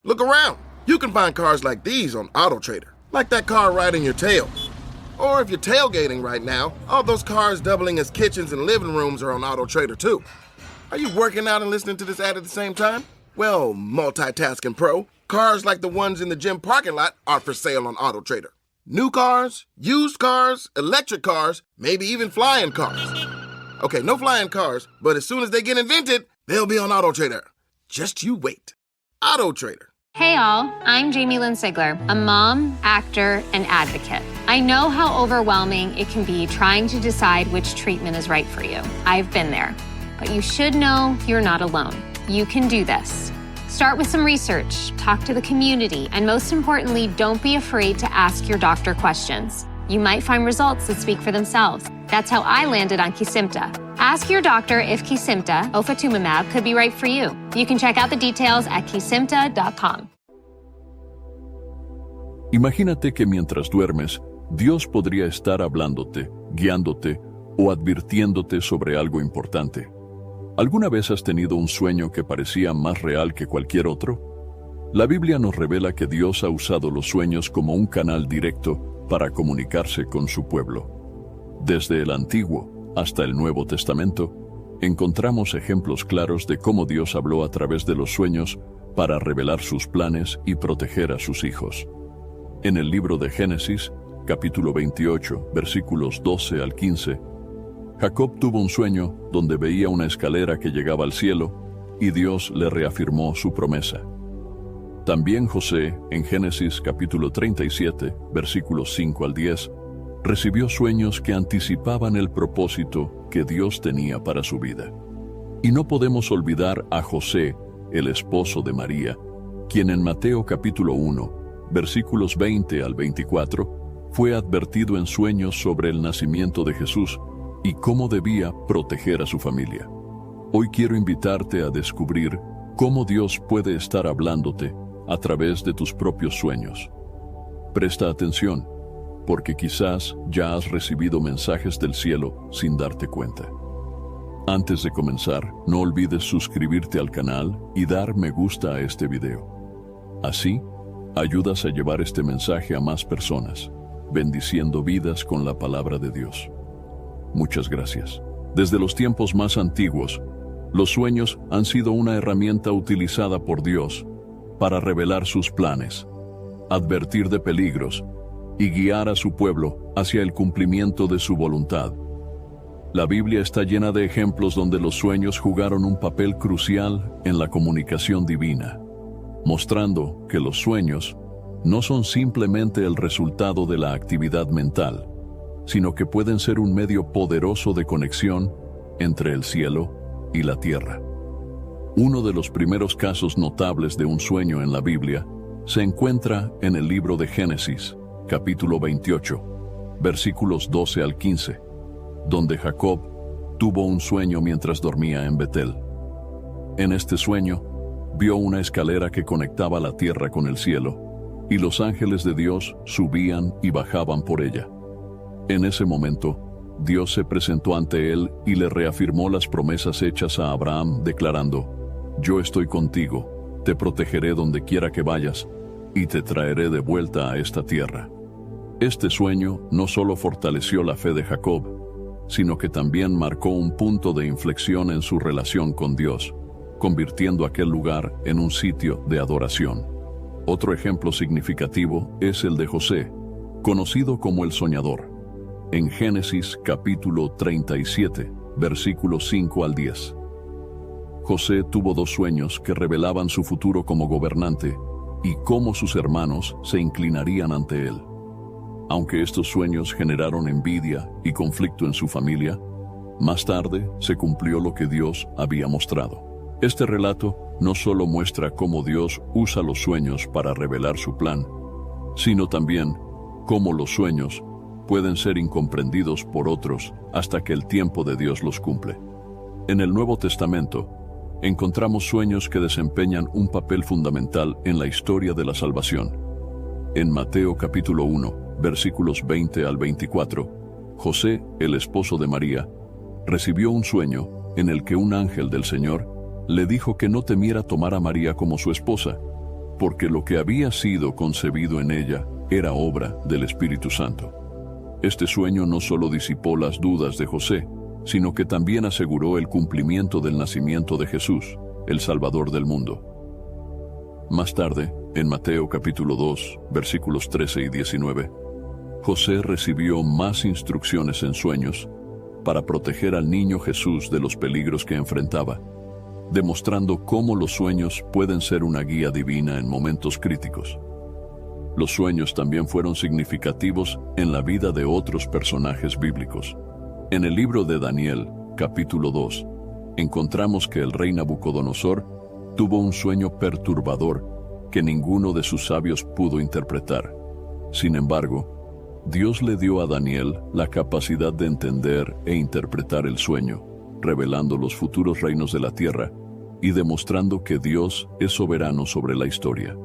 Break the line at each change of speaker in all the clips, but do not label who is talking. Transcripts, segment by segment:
Look around. You can find cars like these on AutoTrader, like that car riding your tail. Or if you're tailgating right now, all those cars doubling as kitchens and living rooms are on AutoTrader too. Are you working out and listening to this ad at the same time? Well, multitasking pro, cars like the ones in the gym parking lot are for sale on AutoTrader. New cars, used cars, electric cars, maybe even flying cars. Okay, no flying cars, but as soon as they get invented, they'll be on AutoTrader. Just you wait. AutoTrader.
Hey all, I'm Jamie Lynn Sigler, a mom, actor, and advocate. I know how overwhelming it can be trying to decide which treatment is right for you. I've been there. But you should know you're not alone. You can do this. Start with some research, talk to the community, and most importantly, don't be afraid to ask your doctor questions. You might find results that speak for themselves. That's how I landed on Kesimpta. Ask your doctor if Kesimpta, ofatumumab, could be right for you. You can check out the details at kesimpta.com.
Imagínate que mientras duermes, Dios podría estar hablándote, guiándote o advirtiéndote sobre algo importante. ¿Alguna vez has tenido un sueño que parecía más real que cualquier otro? La Biblia nos revela que Dios ha usado los sueños como un canal directo para comunicarse con su pueblo. Desde el Antiguo hasta el Nuevo Testamento, encontramos ejemplos claros de cómo Dios habló a través de los sueños para revelar sus planes y proteger a sus hijos. En el libro de Génesis, capítulo 28, versículos 12 al 15, Jacob tuvo un sueño donde veía una escalera que llegaba al cielo y Dios le reafirmó su promesa. También José, en Génesis capítulo 37, versículos 5 al 10, recibió sueños que anticipaban el propósito que Dios tenía para su vida. Y no podemos olvidar a José, el esposo de María, quien en Mateo capítulo 1, versículos 20 al 24, fue advertido en sueños sobre el nacimiento de Jesús y cómo debía proteger a su familia. Hoy quiero invitarte a descubrir cómo Dios puede estar hablándote a través de tus propios sueños. Presta atención, porque quizás ya has recibido mensajes del cielo sin darte cuenta. Antes de comenzar, no olvides suscribirte al canal y dar me gusta a este video. Así, ayudas a llevar este mensaje a más personas, bendiciendo vidas con la palabra de Dios. Muchas gracias. Desde los tiempos más antiguos, los sueños han sido una herramienta utilizada por Dios para revelar sus planes, advertir de peligros y guiar a su pueblo hacia el cumplimiento de su voluntad. La Biblia está llena de ejemplos donde los sueños jugaron un papel crucial en la comunicación divina, mostrando que los sueños no son simplemente el resultado de la actividad mental, sino que pueden ser un medio poderoso de conexión entre el cielo y la tierra. Uno de los primeros casos notables de un sueño en la Biblia se encuentra en el libro de Génesis, capítulo 28, versículos 12 al 15, donde Jacob tuvo un sueño mientras dormía en Betel. En este sueño, vio una escalera que conectaba la tierra con el cielo, y los ángeles de Dios subían y bajaban por ella. En ese momento, Dios se presentó ante él y le reafirmó las promesas hechas a Abraham, declarando: «Yo estoy contigo, te protegeré donde quiera que vayas, y te traeré de vuelta a esta tierra». Este sueño no solo fortaleció la fe de Jacob, sino que también marcó un punto de inflexión en su relación con Dios, convirtiendo aquel lugar en un sitio de adoración. Otro ejemplo significativo es el de José, conocido como el soñador. En Génesis capítulo 37, versículos 5 al 10. José tuvo dos sueños que revelaban su futuro como gobernante y cómo sus hermanos se inclinarían ante él. Aunque estos sueños generaron envidia y conflicto en su familia, más tarde se cumplió lo que Dios había mostrado. Este relato no solo muestra cómo Dios usa los sueños para revelar su plan, sino también cómo los sueños pueden ser incomprendidos por otros hasta que el tiempo de Dios los cumple. En el Nuevo Testamento, encontramos sueños que desempeñan un papel fundamental en la historia de la salvación. En Mateo capítulo 1, versículos 20 al 24, José, el esposo de María, recibió un sueño en el que un ángel del Señor le dijo que no temiera tomar a María como su esposa, porque lo que había sido concebido en ella era obra del Espíritu Santo. Este sueño no solo disipó las dudas de José, sino que también aseguró el cumplimiento del nacimiento de Jesús, el Salvador del mundo. Más tarde, en Mateo capítulo 2, versículos 13 y 19, José recibió más instrucciones en sueños para proteger al niño Jesús de los peligros que enfrentaba, demostrando cómo los sueños pueden ser una guía divina en momentos críticos. Los sueños también fueron significativos en la vida de otros personajes bíblicos. En el libro de Daniel, capítulo 2, encontramos que el rey Nabucodonosor tuvo un sueño perturbador que ninguno de sus sabios pudo interpretar. Sin embargo, Dios le dio a Daniel la capacidad de entender e interpretar el sueño, revelando los futuros reinos de la tierra y demostrando que Dios es soberano sobre la historia.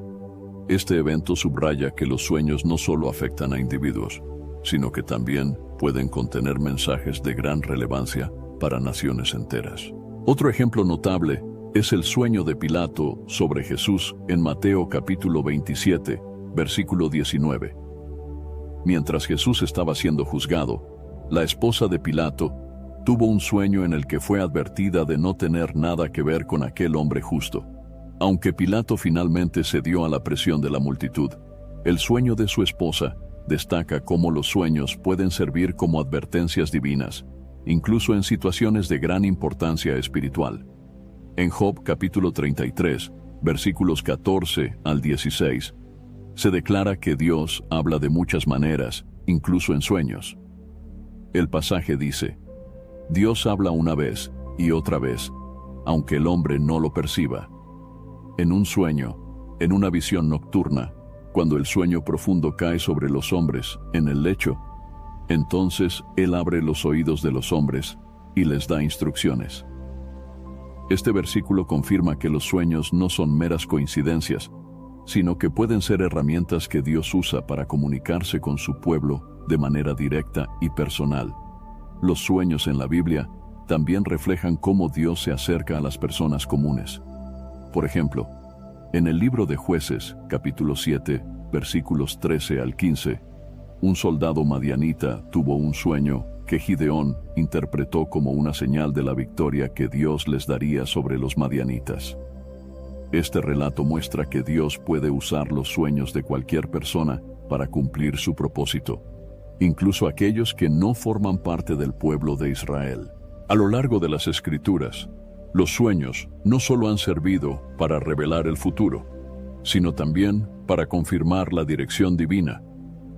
Este evento subraya que los sueños no solo afectan a individuos, sino que también pueden contener mensajes de gran relevancia para naciones enteras. Otro ejemplo notable es el sueño de Pilato sobre Jesús en Mateo capítulo 27, versículo 19. Mientras Jesús estaba siendo juzgado, la esposa de Pilato tuvo un sueño en el que fue advertida de no tener nada que ver con aquel hombre justo. Aunque Pilato finalmente cedió a la presión de la multitud, el sueño de su esposa destaca cómo los sueños pueden servir como advertencias divinas, incluso en situaciones de gran importancia espiritual. En Job capítulo 33, versículos 14 al 16, se declara que Dios habla de muchas maneras, incluso en sueños. El pasaje dice: Dios habla una vez y otra vez, aunque el hombre no lo perciba. En un sueño, en una visión nocturna, cuando el sueño profundo cae sobre los hombres en el lecho, entonces Él abre los oídos de los hombres y les da instrucciones. Este versículo confirma que los sueños no son meras coincidencias, sino que pueden ser herramientas que Dios usa para comunicarse con su pueblo de manera directa y personal. Los sueños en la Biblia también reflejan cómo Dios se acerca a las personas comunes. Por ejemplo, en el libro de Jueces, capítulo 7, versículos 13 al 15, un soldado madianita tuvo un sueño que Gideón interpretó como una señal de la victoria que Dios les daría sobre los madianitas. Este relato muestra que Dios puede usar los sueños de cualquier persona para cumplir su propósito, incluso aquellos que no forman parte del pueblo de Israel. A lo largo de las Escrituras, los sueños no solo han servido para revelar el futuro, sino también para confirmar la dirección divina,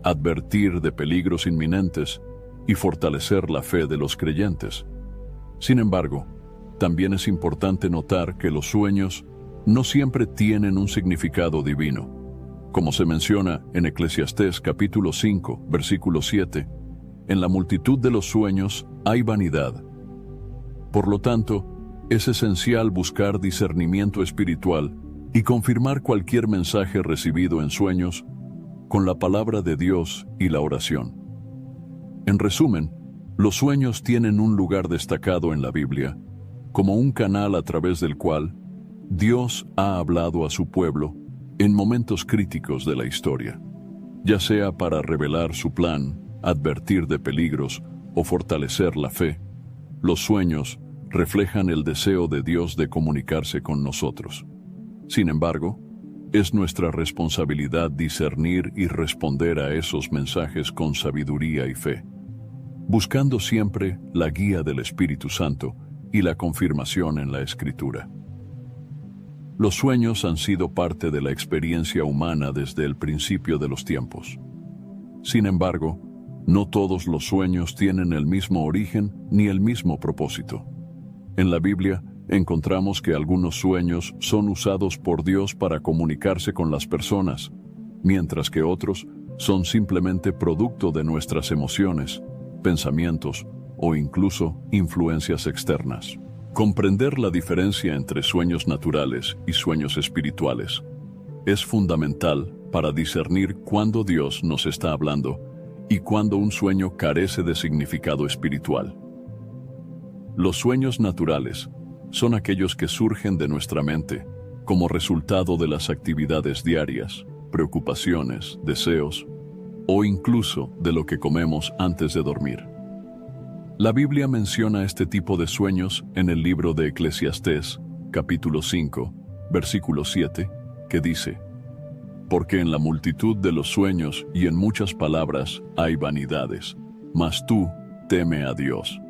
advertir de peligros inminentes y fortalecer la fe de los creyentes. Sin embargo, también es importante notar que los sueños no siempre tienen un significado divino. Como se menciona en Eclesiastés capítulo 5, versículo 7, en la multitud de los sueños hay vanidad. Por lo tanto, es esencial buscar discernimiento espiritual y confirmar cualquier mensaje recibido en sueños con la palabra de Dios y la oración. En resumen, los sueños tienen un lugar destacado en la Biblia, como un canal a través del cual Dios ha hablado a su pueblo en momentos críticos de la historia, ya sea para revelar su plan, advertir de peligros o fortalecer la fe. Los sueños reflejan el deseo de Dios de comunicarse con nosotros. Sin embargo, es nuestra responsabilidad discernir y responder a esos mensajes con sabiduría y fe, buscando siempre la guía del Espíritu Santo y la confirmación en la Escritura. Los sueños han sido parte de la experiencia humana desde el principio de los tiempos. Sin embargo, no todos los sueños tienen el mismo origen ni el mismo propósito. En la Biblia encontramos que algunos sueños son usados por Dios para comunicarse con las personas, mientras que otros son simplemente producto de nuestras emociones, pensamientos o incluso influencias externas. Comprender la diferencia entre sueños naturales y sueños espirituales es fundamental para discernir cuándo Dios nos está hablando y cuándo un sueño carece de significado espiritual. Los sueños naturales son aquellos que surgen de nuestra mente como resultado de las actividades diarias, preocupaciones, deseos o incluso de lo que comemos antes de dormir. La Biblia menciona este tipo de sueños en el libro de Eclesiastés, capítulo 5, versículo 7, que dice: «Porque en la multitud de los sueños y en muchas palabras hay vanidades, mas tú teme a Dios».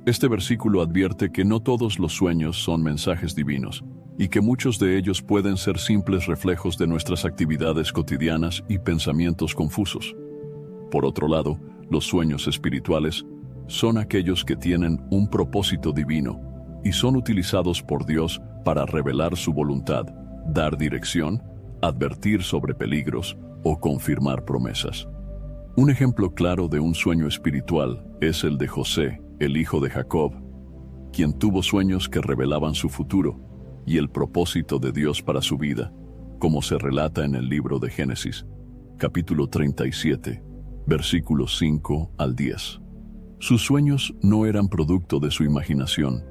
Este versículo advierte que no todos los sueños son mensajes divinos y que muchos de ellos pueden ser simples reflejos de nuestras actividades cotidianas y pensamientos confusos. Por otro lado, los sueños espirituales son aquellos que tienen un propósito divino y son utilizados por Dios para revelar su voluntad, dar dirección, advertir sobre peligros o confirmar promesas. Un ejemplo claro de un sueño espiritual es el de José, el hijo de Jacob, quien tuvo sueños que revelaban su futuro y el propósito de Dios para su vida, como se relata en el libro de Génesis, capítulo 37, versículos 5 al 10. Sus sueños no eran producto de su imaginación,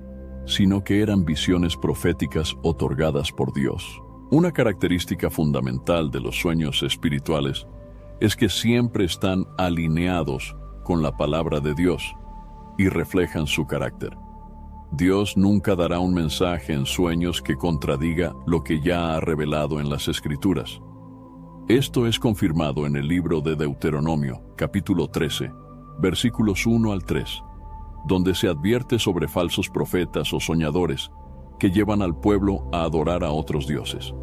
sino que eran visiones proféticas otorgadas por Dios. Una característica fundamental de los sueños espirituales es que siempre están alineados con la palabra de Dios y reflejan su carácter. Dios nunca dará un mensaje en sueños que contradiga lo que ya ha revelado en las Escrituras. Esto es confirmado en el libro de Deuteronomio, capítulo 13, versículos 1 al 3, donde se advierte sobre falsos profetas o soñadores que llevan al pueblo a adorar a otros dioses.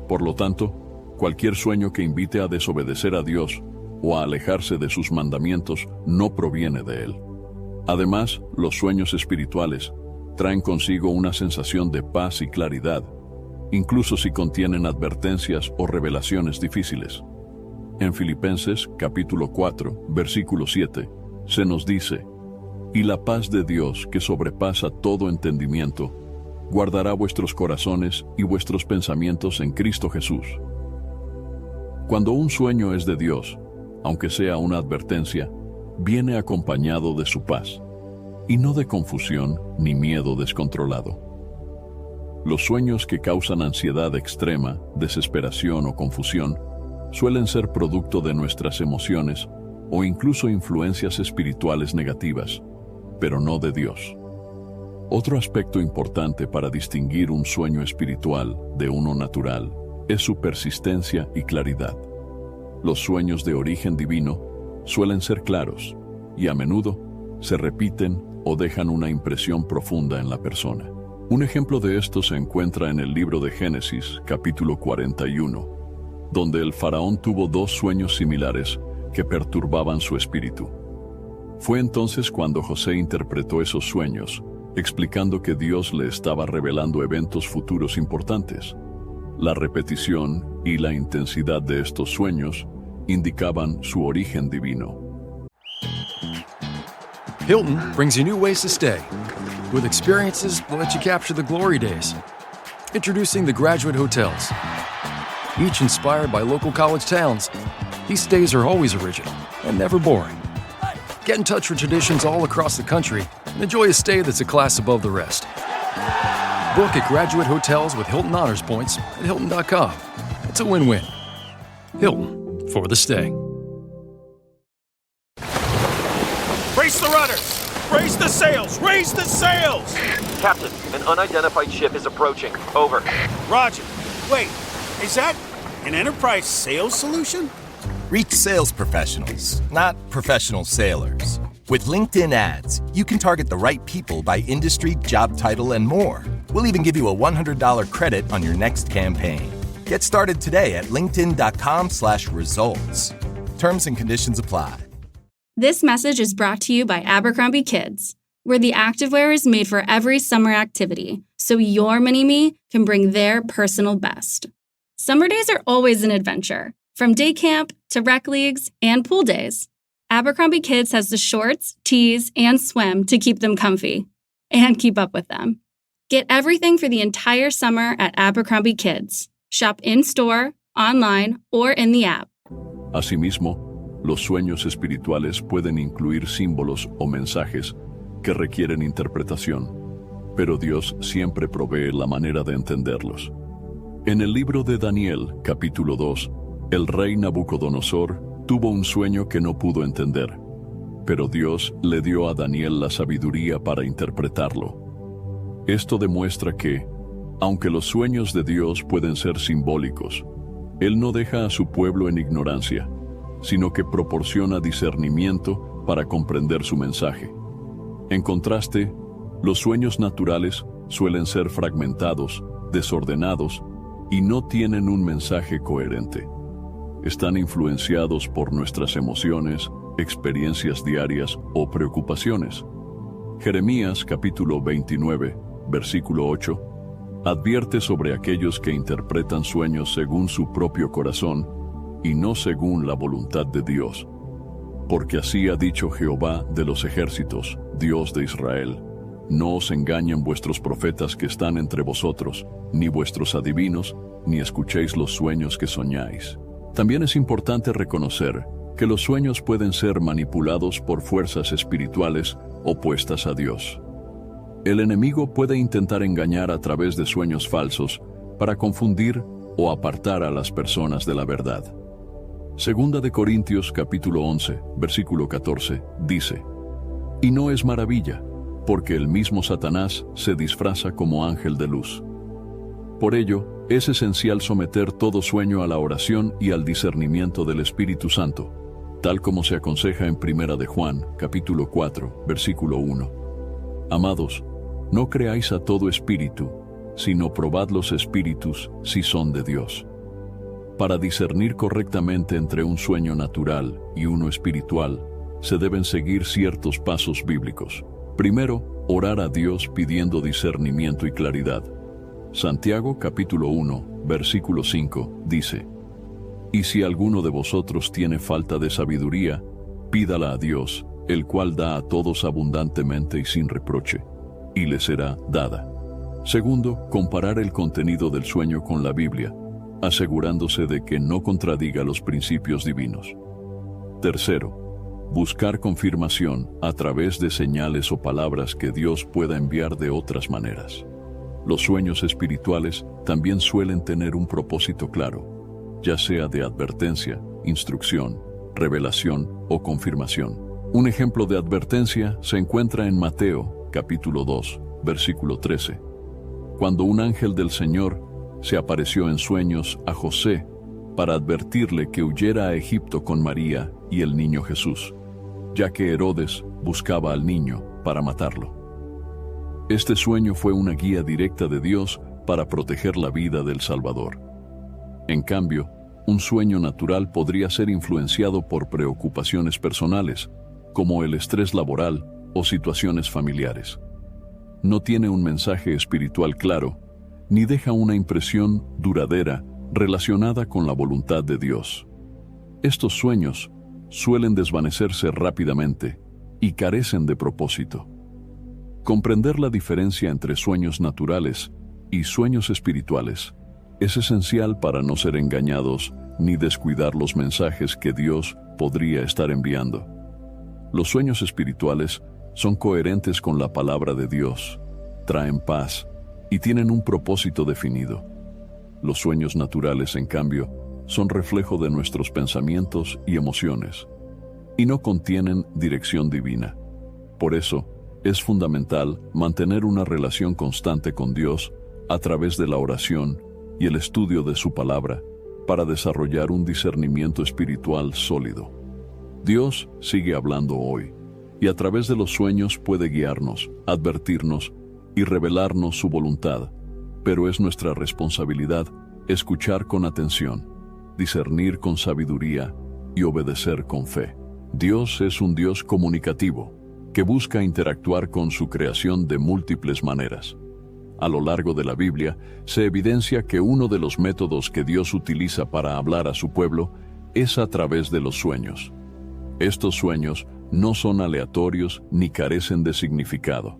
Por lo tanto, cualquier sueño que invite a desobedecer a Dios o a alejarse de sus mandamientos no proviene de Él. Además, los sueños espirituales traen consigo una sensación de paz y claridad, incluso si contienen advertencias o revelaciones difíciles. En Filipenses, capítulo 4, versículo 7, se nos dice: «Y la paz de Dios, que sobrepasa todo entendimiento, guardará vuestros corazones y vuestros pensamientos en Cristo Jesús». Cuando un sueño es de Dios, aunque sea una advertencia, viene acompañado de su paz, y no de confusión ni miedo descontrolado. Los sueños que causan ansiedad extrema, desesperación o confusión suelen ser producto de nuestras emociones o incluso influencias espirituales negativas, pero no de Dios. Otro aspecto importante para distinguir un sueño espiritual de uno natural es su persistencia y claridad. Los sueños de origen divino suelen ser claros y a menudo se repiten o dejan una impresión profunda en la persona. Un ejemplo de esto se encuentra en el libro de Génesis, capítulo 41, donde el faraón tuvo dos sueños similares que perturbaban su espíritu. Fue entonces cuando José interpretó esos sueños, explicando que Dios le estaba revelando eventos futuros importantes. La repetición y la intensidad de estos sueños indicaban su origen divino.
Hilton brings you new ways to stay, with experiences that let you capture the glory days. Introducing the Graduate Hotels. Each inspired by local college towns, these stays are always original and never boring. Get in touch with traditions all across the country and enjoy a stay that's a class above the rest. Book at Graduate Hotels with Hilton Honors Points at Hilton.com. It's a win-win. Hilton, for the stay.
Brace the rudders! Raise the sails! Raise the sails!
Captain, an unidentified ship is approaching. Over.
Roger. Wait, is that an enterprise sales solution?
Reach sales professionals, not professional sailors. With LinkedIn ads, you can target the right people by industry, job title, and more. We'll even give you a $100 credit on your next campaign. Get started today at linkedin.com/results. Terms and conditions apply.
This message is brought to you by Abercrombie Kids, where the activewear is made for every summer activity, so your mini-me can bring their personal best. Summer days are always an adventure, from day camp to rec leagues and pool days. Abercrombie Kids has the shorts, tees, and swim to keep them comfy and keep up with them. Get everything for the entire summer at Abercrombie Kids. Shop in-store, online, or in the app.
Asimismo, los sueños espirituales pueden incluir símbolos o mensajes que requieren interpretación, pero Dios siempre provee la manera de entenderlos. En el libro de Daniel, capítulo 2, el rey Nabucodonosor tuvo un sueño que no pudo entender, pero Dios le dio a Daniel la sabiduría para interpretarlo. Esto demuestra que, aunque los sueños de Dios pueden ser simbólicos, Él no deja a su pueblo en ignorancia, sino que proporciona discernimiento para comprender su mensaje. En contraste, los sueños naturales suelen ser fragmentados, desordenados y no tienen un mensaje coherente. Están influenciados por nuestras emociones, experiencias diarias o preocupaciones. Jeremías capítulo 29, versículo 8, advierte sobre aquellos que interpretan sueños según su propio corazón y no según la voluntad de Dios. Porque así ha dicho Jehová de los ejércitos, Dios de Israel: no os engañen vuestros profetas que están entre vosotros, ni vuestros adivinos, ni escuchéis los sueños que soñáis. También es importante reconocer que los sueños pueden ser manipulados por fuerzas espirituales opuestas a Dios. El enemigo puede intentar engañar a través de sueños falsos para confundir o apartar a las personas de la verdad. Segunda de Corintios capítulo 11, versículo 14, dice: y no es maravilla, porque el mismo Satanás se disfraza como ángel de luz. Por ello, es esencial someter todo sueño a la oración y al discernimiento del Espíritu Santo, tal como se aconseja en Primera de Juan, capítulo 4, versículo 1. Amados, no creáis a todo espíritu, sino probad los espíritus si son de Dios. Para discernir correctamente entre un sueño natural y uno espiritual, se deben seguir ciertos pasos bíblicos. Primero, orar a Dios pidiendo discernimiento y claridad. Santiago capítulo 1, versículo 5, dice: y si alguno de vosotros tiene falta de sabiduría, pídala a Dios, el cual da a todos abundantemente y sin reproche, y le será dada. Segundo, comparar el contenido del sueño con la Biblia, asegurándose de que no contradiga los principios divinos. Tercero, buscar confirmación a través de señales o palabras que Dios pueda enviar de otras maneras. Los sueños espirituales también suelen tener un propósito claro, ya sea de advertencia, instrucción, revelación o confirmación. Un ejemplo de advertencia se encuentra en Mateo, capítulo 2, versículo 13, cuando un ángel del Señor se apareció en sueños a José para advertirle que huyera a Egipto con María y el niño Jesús, ya que Herodes buscaba al niño para matarlo. Este sueño fue una guía directa de Dios para proteger la vida del Salvador. En cambio, un sueño natural podría ser influenciado por preocupaciones personales, como el estrés laboral o situaciones familiares. No tiene un mensaje espiritual claro, ni deja una impresión duradera relacionada con la voluntad de Dios. Estos sueños suelen desvanecerse rápidamente y carecen de propósito. Comprender la diferencia entre sueños naturales y sueños espirituales es esencial para no ser engañados ni descuidar los mensajes que Dios podría estar enviando. Los sueños espirituales son coherentes con la palabra de Dios, traen paz y tienen un propósito definido. Los sueños naturales, en cambio, son reflejo de nuestros pensamientos y emociones, y no contienen dirección divina. Por eso, es fundamental mantener una relación constante con Dios a través de la oración y el estudio de su palabra para desarrollar un discernimiento espiritual sólido. Dios sigue hablando hoy, y a través de los sueños puede guiarnos, advertirnos y revelarnos su voluntad, pero es nuestra responsabilidad escuchar con atención, discernir con sabiduría y obedecer con fe. Dios es un Dios comunicativo, que busca interactuar con su creación de múltiples maneras. A lo largo de la Biblia, se evidencia que uno de los métodos que Dios utiliza para hablar a su pueblo es a través de los sueños. Estos sueños no son aleatorios ni carecen de significado.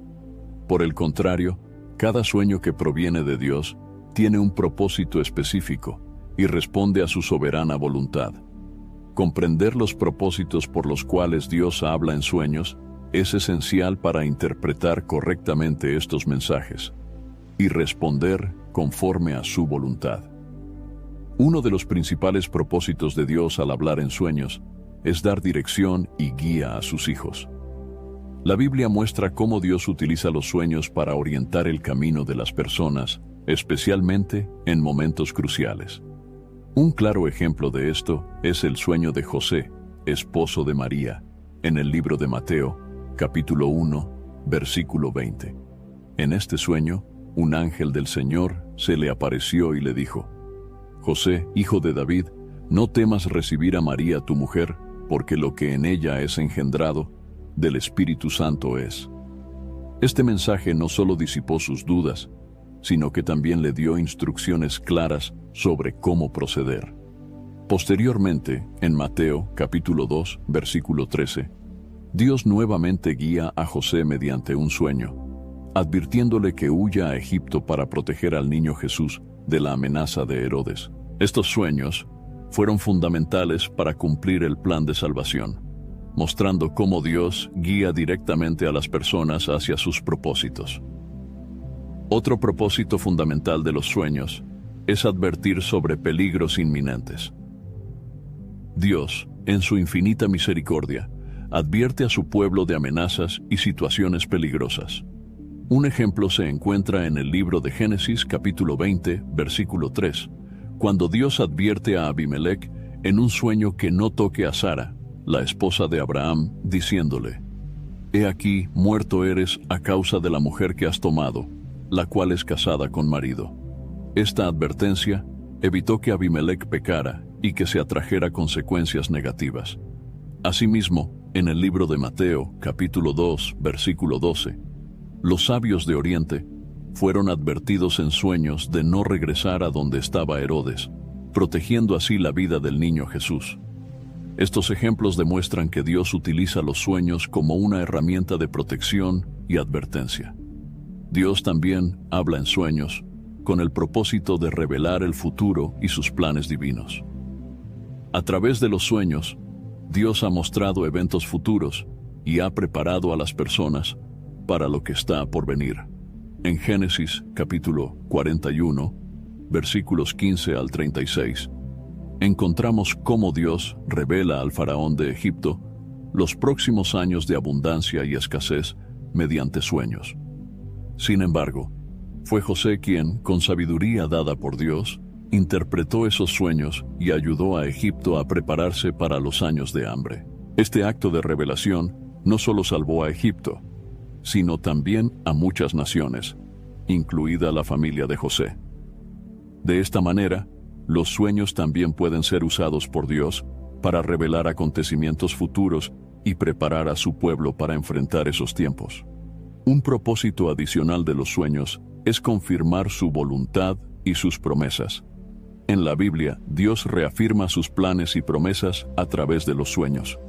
Por el contrario, cada sueño que proviene de Dios tiene un propósito específico y responde a su soberana voluntad. Comprender los propósitos por los cuales Dios habla en sueños es esencial para interpretar correctamente estos mensajes y responder conforme a su voluntad. Uno de los principales propósitos de Dios al hablar en sueños es dar dirección y guía a sus hijos. La Biblia muestra cómo Dios utiliza los sueños para orientar el camino de las personas, especialmente en momentos cruciales. Un claro ejemplo de esto es el sueño de José, esposo de María, en el libro de Mateo, capítulo 1, versículo 20. En este sueño, un ángel del Señor se le apareció y le dijo: José, hijo de David, no temas recibir a María tu mujer, porque lo que en ella es engendrado del Espíritu Santo es. Este mensaje no solo disipó sus dudas, sino que también le dio instrucciones claras sobre cómo proceder. Posteriormente, en Mateo, capítulo 2, versículo 13, Dios nuevamente guía a José mediante un sueño, advirtiéndole que huya a Egipto para proteger al niño Jesús de la amenaza de Herodes. Estos sueños fueron fundamentales para cumplir el plan de salvación, mostrando cómo Dios guía directamente a las personas hacia sus propósitos. Otro propósito fundamental de los sueños es advertir sobre peligros inminentes. Dios, en su infinita misericordia, advierte a su pueblo de amenazas y situaciones peligrosas. Un ejemplo se encuentra en el libro de Génesis, capítulo 20, versículo 3, cuando Dios advierte a Abimelec en un sueño que no toque a Sara, la esposa de Abraham, diciéndole: He aquí, muerto eres a causa de la mujer que has tomado, la cual es casada con marido. Esta advertencia evitó que Abimelec pecara y que se atrajera consecuencias negativas. Asimismo, en el libro de Mateo, capítulo 2, versículo 12, los sabios de Oriente fueron advertidos en sueños de no regresar a donde estaba Herodes, protegiendo así la vida del niño Jesús. Estos ejemplos demuestran que Dios utiliza los sueños como una herramienta de protección y advertencia. Dios también habla en sueños con el propósito de revelar el futuro y sus planes divinos. A través de los sueños, Dios ha mostrado eventos futuros y ha preparado a las personas para lo que está por venir. En Génesis capítulo 41, versículos 15 al 36, encontramos cómo Dios revela al faraón de Egipto los próximos años de abundancia y escasez mediante sueños. Sin embargo, fue José quien, con sabiduría dada por Dios, interpretó esos sueños y ayudó a Egipto a prepararse para los años de hambre. Este acto de revelación no solo salvó a Egipto, sino también a muchas naciones, incluida la familia de José. De esta manera, los sueños también pueden ser usados por Dios para revelar acontecimientos futuros y preparar a su pueblo para enfrentar esos tiempos. Un propósito adicional de los sueños es confirmar su voluntad y sus promesas. En la Biblia, Dios reafirma sus planes y promesas a través de los sueños.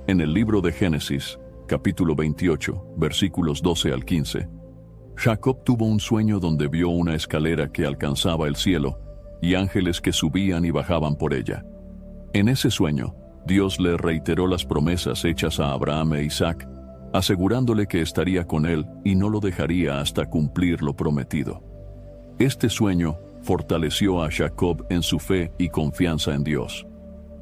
En el libro de Génesis, capítulo 28, versículos 12 al 15, Jacob tuvo un sueño donde vio una escalera que alcanzaba el cielo y ángeles que subían y bajaban por ella. En ese sueño, Dios le reiteró las promesas hechas a Abraham e Isaac, asegurándole que estaría con él y no lo dejaría hasta cumplir lo prometido. Este sueño fortaleció a Jacob en su fe y confianza en Dios.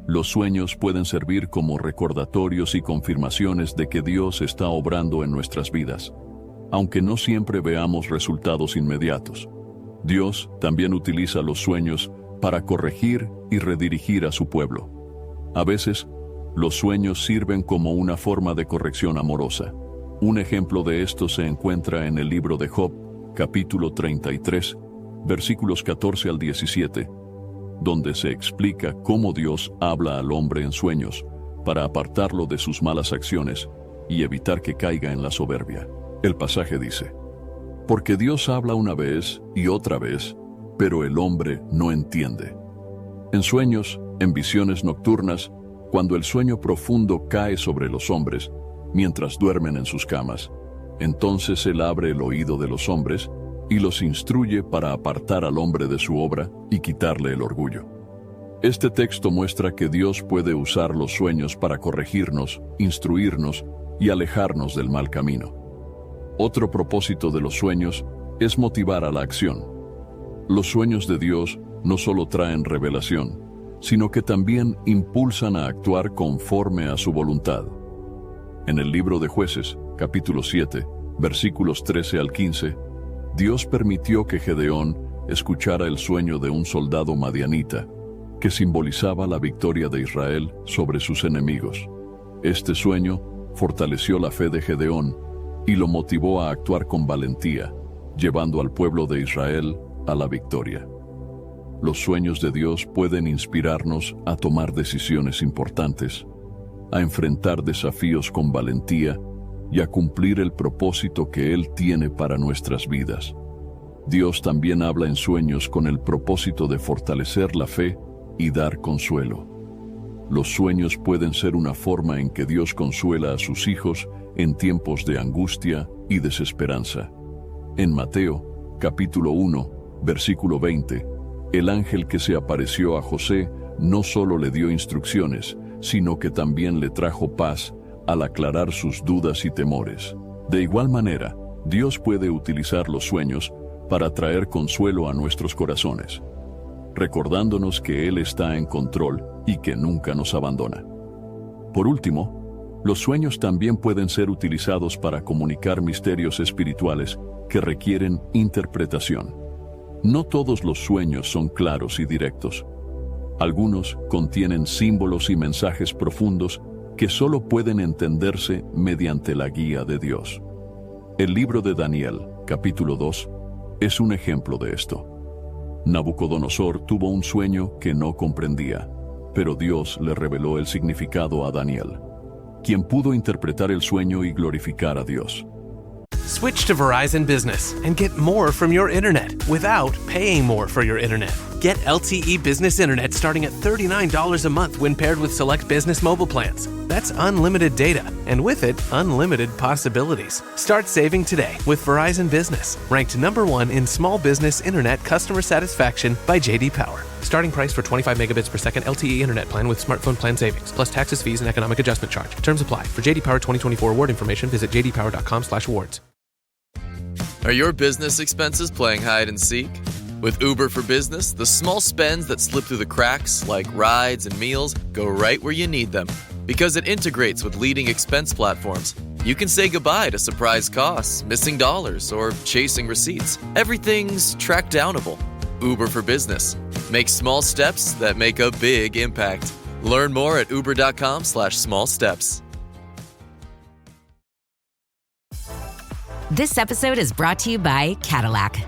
Los sueños pueden servir como recordatorios y confirmaciones de que Dios está obrando en nuestras vidas, aunque no siempre veamos resultados inmediatos. Dios también utiliza los sueños para corregir y redirigir a su pueblo. A veces, los sueños sirven como una forma de corrección amorosa. Un ejemplo de esto se encuentra en el libro de Job, capítulo 33, versículos 14 al 17, donde se explica cómo Dios habla al hombre en sueños para apartarlo de sus malas acciones y evitar que caiga en la soberbia. El pasaje dice: Porque Dios habla una vez y otra vez, pero el hombre no entiende. En sueños, en visiones nocturnas, cuando el sueño profundo cae sobre los hombres, mientras duermen en sus camas, entonces Él abre el oído de los hombres y los instruye para apartar al hombre de su obra y quitarle el orgullo. Este texto muestra que Dios puede usar los sueños para corregirnos, instruirnos y alejarnos del mal camino. Otro propósito de los sueños es motivar a la acción. Los sueños de Dios no solo traen revelación, sino que también impulsan a actuar conforme a su voluntad. En el libro de Jueces, capítulo 7, versículos 13 al 15, Dios permitió que Gedeón escuchara el sueño de un soldado madianita, que simbolizaba la victoria de Israel sobre sus enemigos. Este sueño fortaleció la fe de Gedeón y lo motivó a actuar con valentía, llevando al pueblo de Israel a la victoria. Los sueños de Dios pueden inspirarnos a tomar decisiones importantes, a enfrentar desafíos con valentía y a cumplir el propósito que Él tiene para nuestras vidas. Dios también habla en sueños con el propósito de fortalecer la fe y dar consuelo. Los sueños pueden ser una forma en que Dios consuela a sus hijos en tiempos de angustia y desesperanza. En Mateo, capítulo 1, versículo 20, el ángel que se apareció a José no solo le dio instrucciones, sino que también le trajo paz al aclarar sus dudas y temores. De igual manera, Dios puede utilizar los sueños para traer consuelo a nuestros corazones, recordándonos que Él está en control y que nunca nos abandona. Por último, los sueños también pueden ser utilizados para comunicar misterios espirituales que requieren interpretación. No todos los sueños son claros y directos. Algunos contienen símbolos y mensajes profundos que solo pueden entenderse mediante la guía de Dios. El libro de Daniel, capítulo 2, es un ejemplo de esto. Nabucodonosor tuvo un sueño que no comprendía, pero Dios le reveló el significado a Daniel, quien pudo interpretar el sueño y glorificar a Dios.
Switch to Verizon Business and get more from your internet without paying more for your internet. Get LTE Business Internet starting at $39 a month when paired with select business mobile plans. That's unlimited data, and with it, unlimited possibilities. Start saving today with Verizon Business, ranked #1 in small business internet customer satisfaction by J.D. Power. Starting price for 25 megabits per second LTE internet plan with smartphone plan savings, plus taxes, fees, and economic adjustment charge. Terms apply. For J.D. Power 2024 award information, visit jdpower.com/awards.
Are your business expenses playing hide and seek? With Uber for Business, the small spends that slip through the cracks, like rides and meals, go right where you need them. Because it integrates with leading expense platforms, you can say goodbye to surprise costs, missing dollars, or chasing receipts. Everything's track-downable. Uber for Business. Make small steps that make a big impact. Learn more at uber.com/small steps.
This episode is brought to you by Cadillac.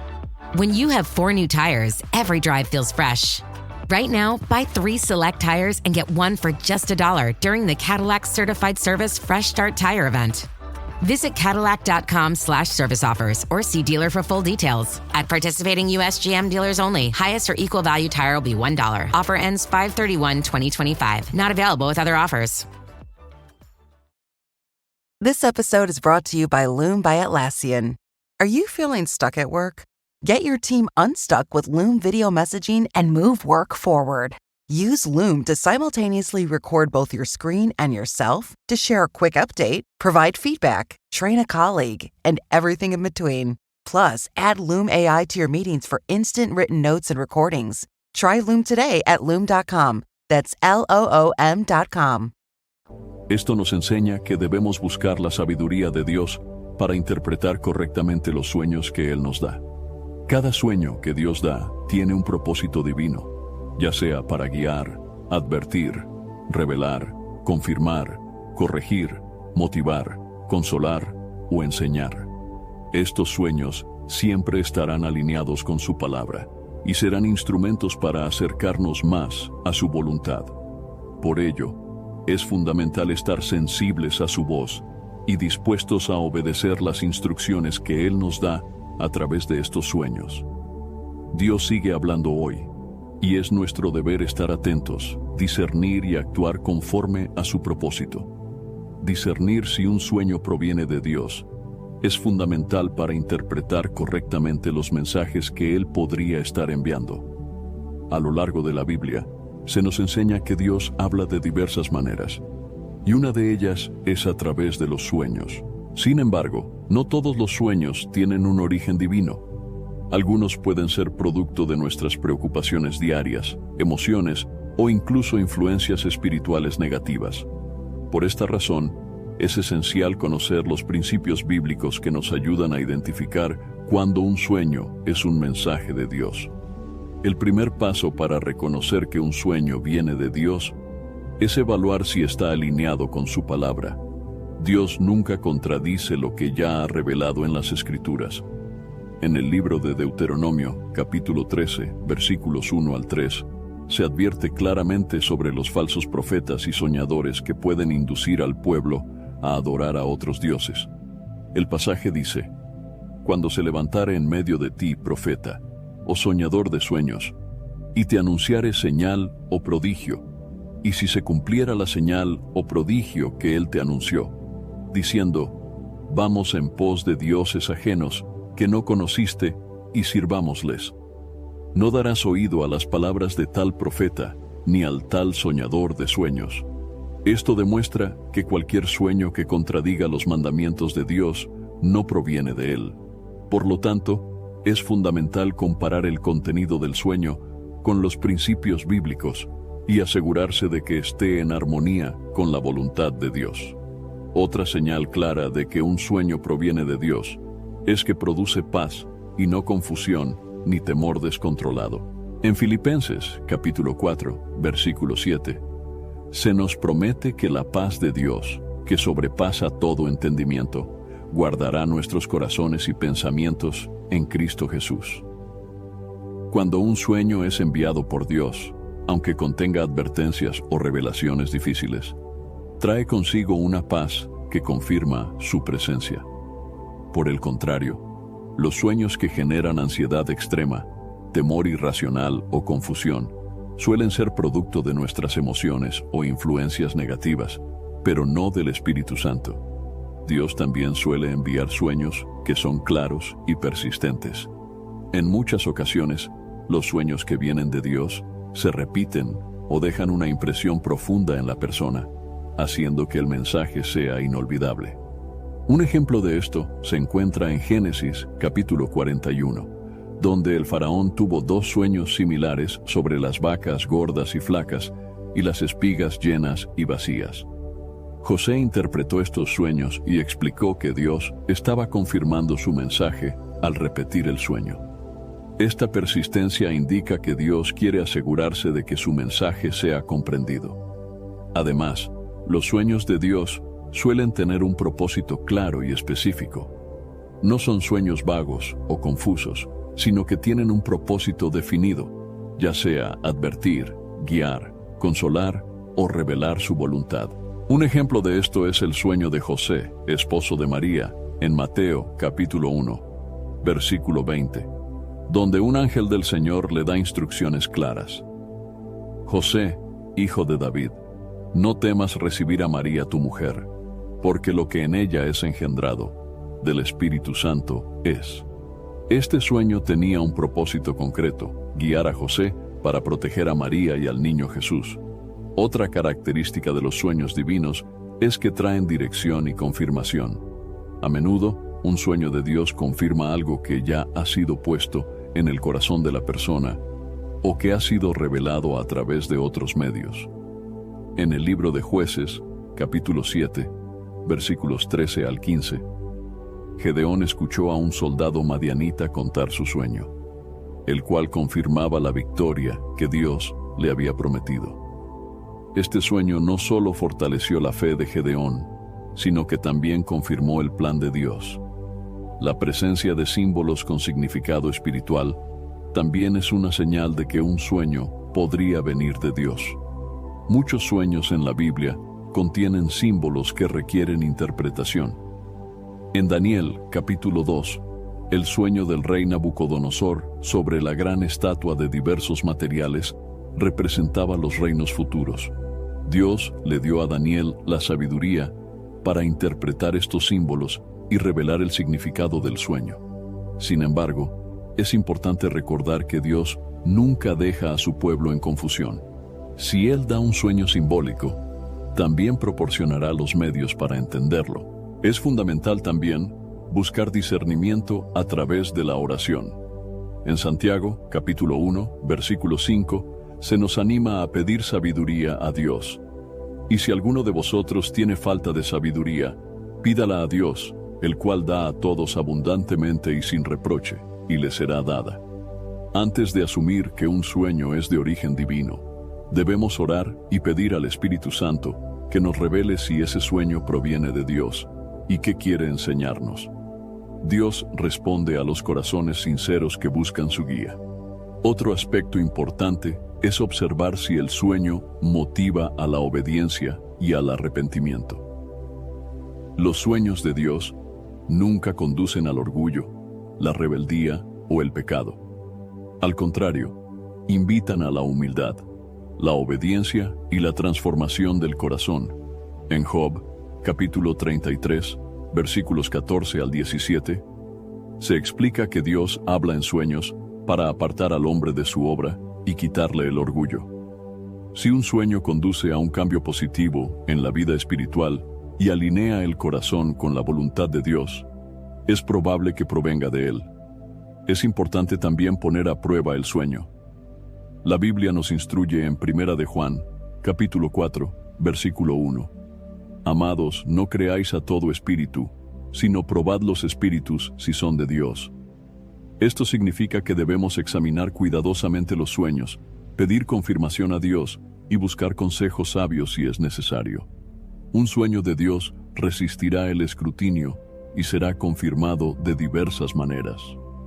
When you have 4 new tires, every drive feels fresh. Right now, buy 3 select tires and get 1 for just $1 during the Cadillac Certified Service Fresh Start Tire event. Visit Cadillac.com/service offers or see dealer for full details. At participating U.S. GM dealers only. Highest or equal value tire will be $1. Offer ends 5/31/2025. Not available with other offers.
This episode is brought to you by Loom by Atlassian. Are you feeling stuck at work? Get your team unstuck with Loom video messaging and move work forward. Use Loom to simultaneously record both your screen and yourself to share a quick update, provide feedback, train a colleague, and everything in between. Plus, add Loom AI to your meetings for instant written notes and recordings. Try Loom today at Loom.com. That's LOOM.com.
Esto nos enseña que debemos buscar la sabiduría de Dios para interpretar correctamente los sueños que Él nos da. Cada sueño que Dios da tiene un propósito divino, ya sea para guiar, advertir, revelar, confirmar, corregir, motivar, consolar o enseñar. Estos sueños siempre estarán alineados con su palabra y serán instrumentos para acercarnos más a su voluntad. Por ello, es fundamental estar sensibles a su voz y dispuestos a obedecer las instrucciones que Él nos da a través de estos sueños. Dios sigue hablando hoy, y es nuestro deber estar atentos, discernir y actuar conforme a su propósito. Discernir si un sueño proviene de Dios es fundamental para interpretar correctamente los mensajes que Él podría estar enviando. A lo largo de la Biblia, se nos enseña que Dios habla de diversas maneras, y una de ellas es a través de los sueños. Sin embargo, no todos los sueños tienen un origen divino. Algunos pueden ser producto de nuestras preocupaciones diarias, emociones o incluso influencias espirituales negativas. Por esta razón, es esencial conocer los principios bíblicos que nos ayudan a identificar cuando un sueño es un mensaje de Dios. El primer paso para reconocer que un sueño viene de Dios es evaluar si está alineado con su palabra. Dios nunca contradice lo que ya ha revelado en las Escrituras. En el libro de Deuteronomio, capítulo 13, versículos 1 al 3, se advierte claramente sobre los falsos profetas y soñadores que pueden inducir al pueblo a adorar a otros dioses. El pasaje dice: «Cuando se levantare en medio de ti profeta, o soñador de sueños, y te anunciare señal o prodigio, y si se cumpliera la señal o prodigio que él te anunció, diciendo, vamos en pos de dioses ajenos que no conociste, y sirvámosles. No darás oído a las palabras de tal profeta, ni al tal soñador de sueños». Esto demuestra que cualquier sueño que contradiga los mandamientos de Dios no proviene de él. Por lo tanto, es fundamental comparar el contenido del sueño con los principios bíblicos y asegurarse de que esté en armonía con la voluntad de Dios. Otra señal clara de que un sueño proviene de Dios es que produce paz y no confusión ni temor descontrolado. En Filipenses, capítulo 4, versículo 7, se nos promete que la paz de Dios, que sobrepasa todo entendimiento, guardará nuestros corazones y pensamientos en Cristo Jesús. Cuando un sueño es enviado por Dios, aunque contenga advertencias o revelaciones difíciles, trae consigo una paz que confirma su presencia. Por el contrario, los sueños que generan ansiedad extrema, temor irracional o confusión suelen ser producto de nuestras emociones o influencias negativas, pero no del Espíritu Santo. Dios también suele enviar sueños que son claros y persistentes. En muchas ocasiones, los sueños que vienen de Dios se repiten o dejan una impresión profunda en la persona, haciendo que el mensaje sea inolvidable. Un ejemplo de esto se encuentra en Génesis capítulo 41, donde el faraón tuvo dos sueños similares sobre las vacas gordas y flacas y las espigas llenas y vacías. José interpretó estos sueños y explicó que Dios estaba confirmando su mensaje al repetir el sueño. Esta persistencia indica que Dios quiere asegurarse de que su mensaje sea comprendido. Además, los sueños de Dios suelen tener un propósito claro y específico. No son sueños vagos o confusos, sino que tienen un propósito definido, ya sea advertir, guiar, consolar o revelar su voluntad. Un ejemplo de esto es el sueño de José, esposo de María, en Mateo capítulo 1, versículo 20, donde un ángel del Señor le da instrucciones claras. José, hijo de David, no temas recibir a María tu mujer, porque lo que en ella es engendrado del Espíritu Santo es. Este sueño tenía un propósito concreto: guiar a José para proteger a María y al niño Jesús. Otra característica de los sueños divinos es que traen dirección y confirmación. A menudo, un sueño de Dios confirma algo que ya ha sido puesto en el corazón de la persona o que ha sido revelado a través de otros medios. En el libro de Jueces, capítulo 7, versículos 13 al 15, Gedeón escuchó a un soldado madianita contar su sueño, el cual confirmaba la victoria que Dios le había prometido. Este sueño no solo fortaleció la fe de Gedeón, sino que también confirmó el plan de Dios. La presencia de símbolos con significado espiritual también es una señal de que un sueño podría venir de Dios. Muchos sueños en la Biblia contienen símbolos que requieren interpretación. En Daniel, capítulo 2, el sueño del rey Nabucodonosor sobre la gran estatua de diversos materiales representaba los reinos futuros. Dios le dio a Daniel la sabiduría para interpretar estos símbolos y revelar el significado del sueño. Sin embargo, es importante recordar que Dios nunca deja a su pueblo en confusión. Si Él da un sueño simbólico, también proporcionará los medios para entenderlo. Es fundamental también buscar discernimiento a través de la oración. En Santiago, capítulo 1, versículo 5, se nos anima a pedir sabiduría a Dios. Y si alguno de vosotros tiene falta de sabiduría, pídala a Dios, el cual da a todos abundantemente y sin reproche, y le será dada. Antes de asumir que un sueño es de origen divino, debemos orar y pedir al Espíritu Santo que nos revele si ese sueño proviene de Dios y qué quiere enseñarnos. Dios responde a los corazones sinceros que buscan su guía. Otro aspecto importante es observar si el sueño motiva a la obediencia y al arrepentimiento. Los sueños de Dios nunca conducen al orgullo, la rebeldía o el pecado. Al contrario, invitan a la humildad, la obediencia y la transformación del corazón. En Job, capítulo 33, versículos 14 al 17, se explica que Dios habla en sueños para apartar al hombre de su obra y quitarle el orgullo. Si un sueño conduce a un cambio positivo en la vida espiritual y alinea el corazón con la voluntad de Dios, es probable que provenga de Él. Es importante también poner a prueba el sueño. La Biblia nos instruye en 1 de Juan, capítulo 4, versículo 1. Amados, no creáis a todo espíritu, sino probad los espíritus si son de Dios. Esto significa que debemos examinar cuidadosamente los sueños, pedir confirmación a Dios y buscar consejos sabios si es necesario. Un sueño de Dios resistirá el escrutinio y será confirmado de diversas maneras.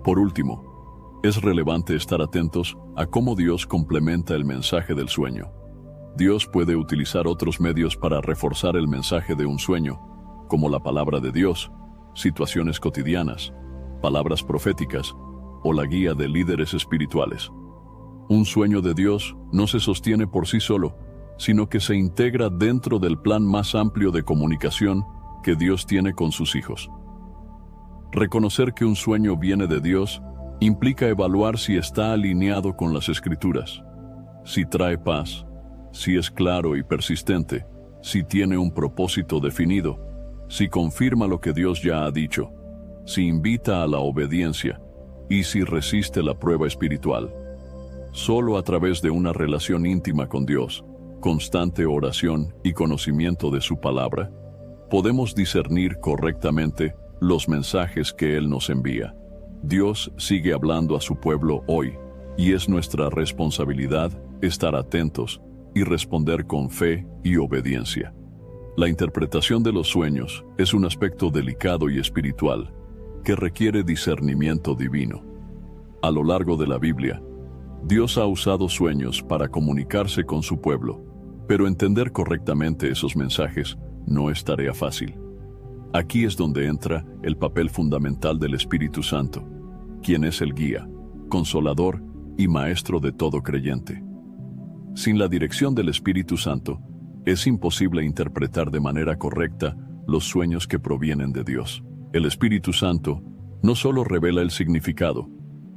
Por último, es relevante estar atentos a cómo Dios complementa el mensaje del sueño. Dios puede utilizar otros medios para reforzar el mensaje de un sueño, como la palabra de Dios, situaciones cotidianas, palabras proféticas o la guía de líderes espirituales. Un sueño de Dios no se sostiene por sí solo, sino que se integra dentro del plan más amplio de comunicación que Dios tiene con sus hijos. Reconocer que un sueño viene de Dios implica evaluar si está alineado con las Escrituras, si trae paz, si es claro y persistente, si tiene un propósito definido, si confirma lo que Dios ya ha dicho, si invita a la obediencia y si resiste la prueba espiritual. Solo a través de una relación íntima con Dios, constante oración y conocimiento de su palabra, podemos discernir correctamente los mensajes que Él nos envía. Dios sigue hablando a su pueblo hoy, y es nuestra responsabilidad estar atentos y responder con fe y obediencia. La interpretación de los sueños es un aspecto delicado y espiritual que requiere discernimiento divino. A lo largo de la Biblia, Dios ha usado sueños para comunicarse con su pueblo, pero entender correctamente esos mensajes no es tarea fácil. Aquí es donde entra el papel fundamental del Espíritu Santo, quien es el guía, consolador y maestro de todo creyente. Sin la dirección del Espíritu Santo, es imposible interpretar de manera correcta los sueños que provienen de Dios. El Espíritu Santo no solo revela el significado,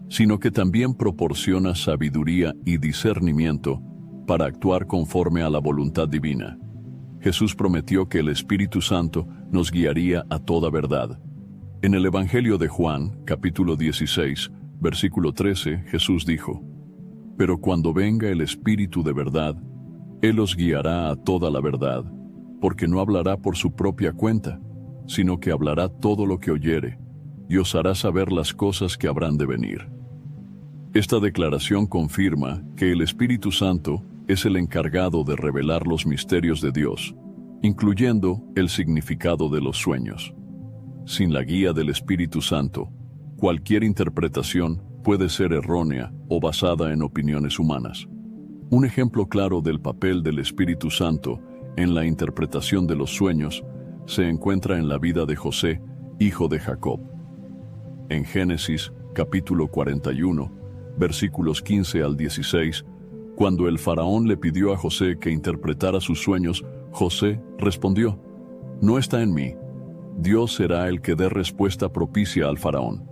sino que también proporciona sabiduría y discernimiento para actuar conforme a la voluntad divina. Jesús prometió que el Espíritu Santo nos guiaría a toda verdad. En el Evangelio de Juan, capítulo 16, versículo 13, Jesús dijo: «Pero cuando venga el Espíritu de verdad, Él os guiará a toda la verdad, porque no hablará por su propia cuenta, sino que hablará todo lo que oyere, y os hará saber las cosas que habrán de venir». Esta declaración confirma que el Espíritu Santo es el encargado de revelar los misterios de Dios, incluyendo el significado de los sueños. Sin la guía del Espíritu Santo, cualquier interpretación puede ser errónea o basada en opiniones humanas. Un ejemplo claro del papel del Espíritu Santo en la interpretación de los sueños se encuentra en la vida de José, hijo de Jacob. En Génesis, capítulo 41, versículos 15 al 16, cuando el faraón le pidió a José que interpretara sus sueños, José respondió: «No está en mí. Dios será el que dé respuesta propicia al faraón».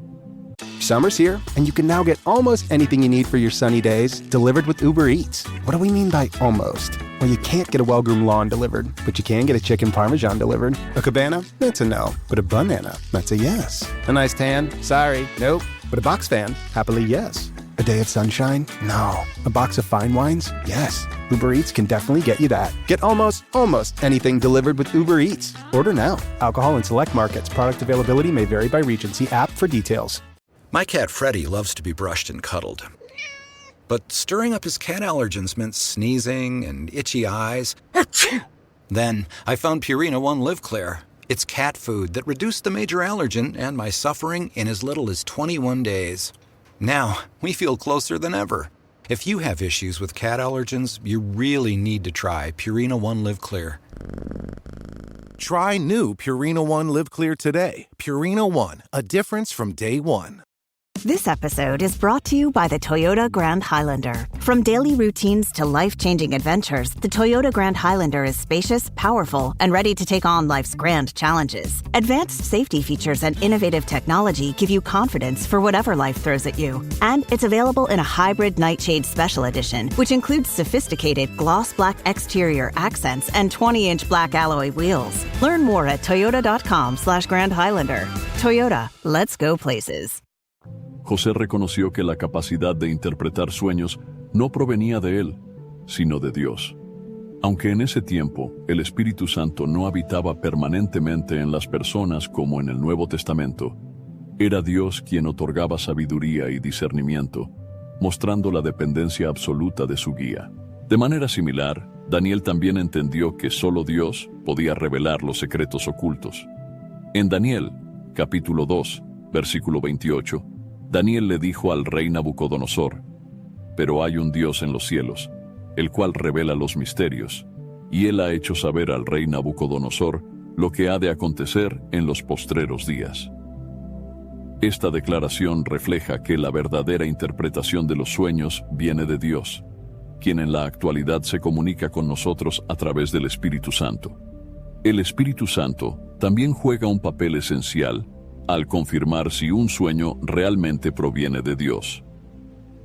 Summer's here, and you can now get almost anything you need for your sunny days delivered with Uber Eats. What do we mean by almost? Well, you can't get a well-groomed lawn delivered, but you can get a chicken parmesan delivered. A cabana? That's a no. But a banana? That's a yes. A nice tan? Sorry, nope. But a box fan, happily yes. A day of sunshine? No. A box of fine wines? Yes. Uber Eats can definitely get you that. Get almost anything delivered with Uber Eats. Order now. Alcohol in select markets. Product availability may vary by region. See app for details.
My cat Freddie loves to be brushed and cuddled. But stirring up his cat allergens meant sneezing and itchy eyes. Then I found Purina One Live Clear. It's cat food that reduced the major allergen and my suffering in as little as 21 days. Now, we feel closer than ever. If you have issues with cat allergens, you really need to try Purina One Live Clear.
Try new Purina One Live Clear today. Purina One, a difference from day one.
This episode is brought to you by the Toyota Grand Highlander. From daily routines to life-changing adventures, the Toyota Grand Highlander is spacious, powerful, and ready to take on life's grand challenges. Advanced safety features and innovative technology give you confidence for whatever life throws at you. And it's available in a hybrid Nightshade Special Edition, which includes sophisticated gloss black exterior accents and 20-inch black alloy wheels. Learn more at toyota.com/Grand Highlander. Toyota, let's go places.
José reconoció que la capacidad de interpretar sueños no provenía de él, sino de Dios. Aunque en ese tiempo el Espíritu Santo no habitaba permanentemente en las personas como en el Nuevo Testamento, era Dios quien otorgaba sabiduría y discernimiento, mostrando la dependencia absoluta de su guía. De manera similar, Daniel también entendió que solo Dios podía revelar los secretos ocultos. En Daniel, capítulo 2, versículo 28, Daniel le dijo al rey Nabucodonosor: «Pero hay un Dios en los cielos, el cual revela los misterios, y él ha hecho saber al rey Nabucodonosor lo que ha de acontecer en los postreros días». Esta declaración refleja que la verdadera interpretación de los sueños viene de Dios, quien en la actualidad se comunica con nosotros a través del Espíritu Santo. El Espíritu Santo también juega un papel esencial al confirmar si un sueño realmente proviene de Dios.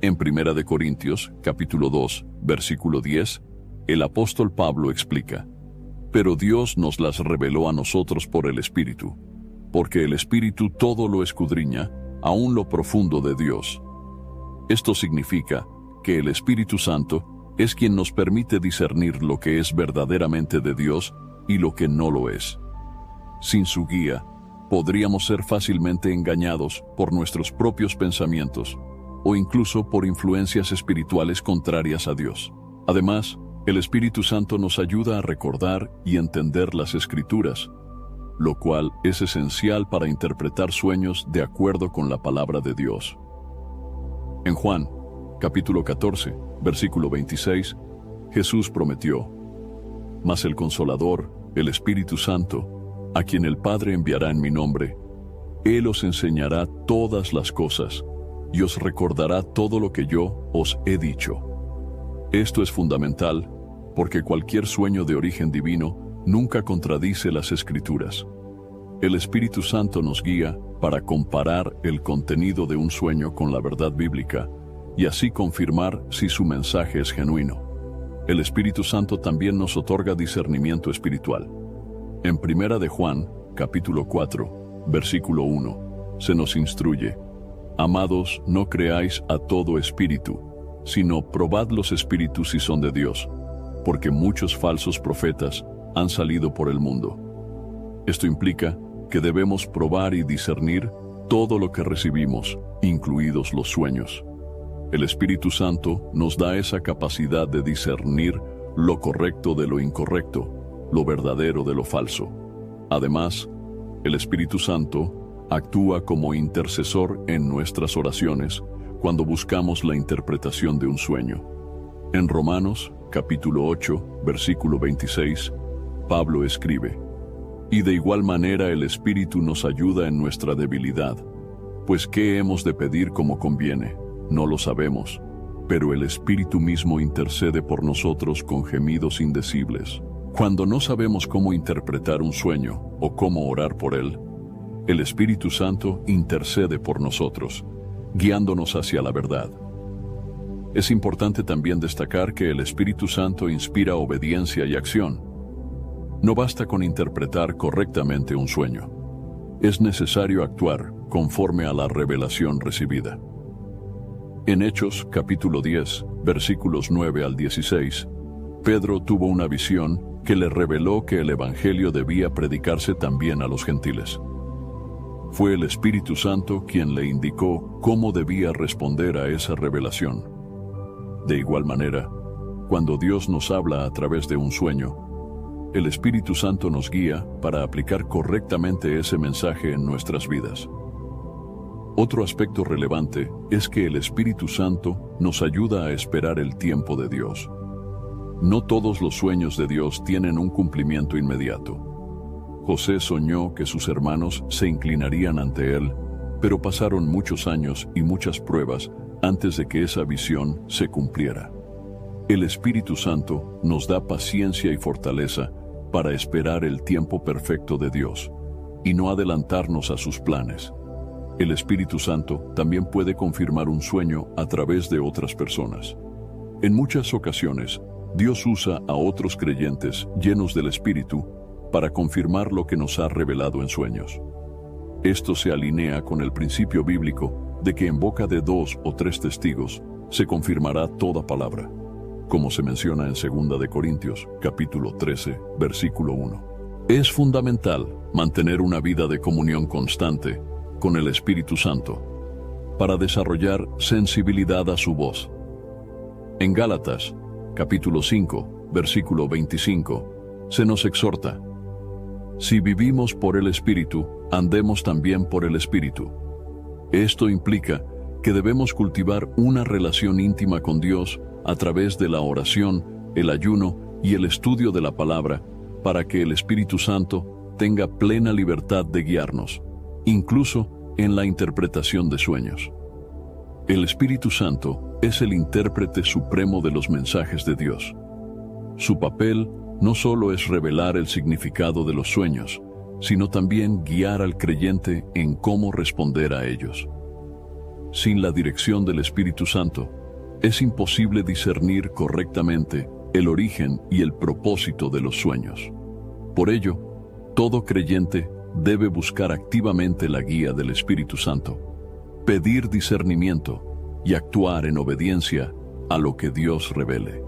En 1 Corintios, capítulo 2, versículo 10, el apóstol Pablo explica: «Pero Dios nos las reveló a nosotros por el Espíritu, porque el Espíritu todo lo escudriña, aún lo profundo de Dios». Esto significa que el Espíritu Santo es quien nos permite discernir lo que es verdaderamente de Dios y lo que no lo es. Sin su guía, podríamos ser fácilmente engañados por nuestros propios pensamientos o incluso por influencias espirituales contrarias a Dios. Además, el Espíritu Santo nos ayuda a recordar y entender las Escrituras, lo cual es esencial para interpretar sueños de acuerdo con la palabra de Dios. En Juan, capítulo 14, versículo 26, Jesús prometió: «Mas el Consolador, el Espíritu Santo, a quien el Padre enviará en mi nombre, Él os enseñará todas las cosas y os recordará todo lo que yo os he dicho». Esto es fundamental porque cualquier sueño de origen divino nunca contradice las Escrituras. El Espíritu Santo nos guía para comparar el contenido de un sueño con la verdad bíblica y así confirmar si su mensaje es genuino. El Espíritu Santo también nos otorga discernimiento espiritual. En 1 de Juan, capítulo 4, versículo 1, se nos instruye: «Amados, no creáis a todo espíritu, sino probad los espíritus si son de Dios, porque muchos falsos profetas han salido por el mundo». Esto implica que debemos probar y discernir todo lo que recibimos, incluidos los sueños. El Espíritu Santo nos da esa capacidad de discernir lo correcto de lo incorrecto, lo verdadero de lo falso. Además, el Espíritu Santo actúa como intercesor en nuestras oraciones cuando buscamos la interpretación de un sueño. En Romanos, capítulo 8, versículo 26, Pablo escribe: «Y de igual manera el Espíritu nos ayuda en nuestra debilidad, pues ¿qué hemos de pedir como conviene? No lo sabemos, pero el Espíritu mismo intercede por nosotros con gemidos indecibles». Cuando no sabemos cómo interpretar un sueño o cómo orar por él, el Espíritu Santo intercede por nosotros, guiándonos hacia la verdad. Es importante también destacar que el Espíritu Santo inspira obediencia y acción. No basta con interpretar correctamente un sueño. es necesario actuar conforme a la revelación recibida. En Hechos, capítulo 10, versículos 9 al 16, Pedro tuvo una visión que le reveló que el Evangelio debía predicarse también a los gentiles. Fue el Espíritu Santo quien le indicó cómo debía responder a esa revelación. De igual manera, cuando Dios nos habla a través de un sueño, el Espíritu Santo nos guía para aplicar correctamente ese mensaje en nuestras vidas. Otro aspecto relevante es que el Espíritu Santo nos ayuda a esperar el tiempo de Dios. No todos los sueños de Dios tienen un cumplimiento inmediato. José soñó que sus hermanos se inclinarían ante él, pero pasaron muchos años y muchas pruebas antes de que esa visión se cumpliera. El Espíritu Santo nos da paciencia y fortaleza para esperar el tiempo perfecto de Dios y no adelantarnos a sus planes. El Espíritu Santo también puede confirmar un sueño a través de otras personas. En muchas ocasiones, Dios usa a otros creyentes llenos del Espíritu para confirmar lo que nos ha revelado en sueños. Esto se alinea con el principio bíblico de que en boca de 2 o 3 testigos se confirmará toda palabra, como se menciona en 2 de Corintios, capítulo 13, versículo 1. Es fundamental mantener una vida de comunión constante con el Espíritu Santo para desarrollar sensibilidad a su voz. En Gálatas, capítulo 5, versículo 25, se nos exhorta: si vivimos por el Espíritu, andemos también por el Espíritu. Esto implica que debemos cultivar una relación íntima con Dios a través de la oración, el ayuno y el estudio de la palabra, para que el Espíritu Santo tenga plena libertad de guiarnos, incluso en la interpretación de sueños. El Espíritu Santo es el intérprete supremo de los mensajes de Dios. Su papel no solo es revelar el significado de los sueños, sino también guiar al creyente en cómo responder a ellos. Sin la dirección del Espíritu Santo, es imposible discernir correctamente el origen y el propósito de los sueños. Por ello, todo creyente debe buscar activamente la guía del Espíritu Santo, pedir discernimiento y actuar en obediencia a lo que Dios revele.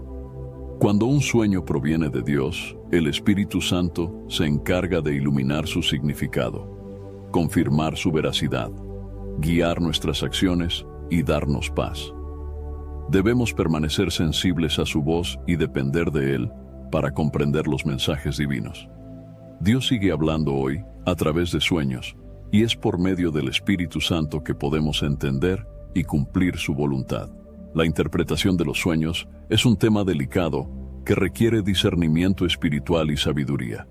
Cuando un sueño proviene de Dios, el Espíritu Santo se encarga de iluminar su significado, confirmar su veracidad, guiar nuestras acciones y darnos paz. Debemos permanecer sensibles a su voz y depender de Él para comprender los mensajes divinos. Dios sigue hablando hoy a través de sueños, y es por medio del Espíritu Santo que podemos entender y cumplir su voluntad. La interpretación de los sueños es un tema delicado que requiere discernimiento espiritual y sabiduría.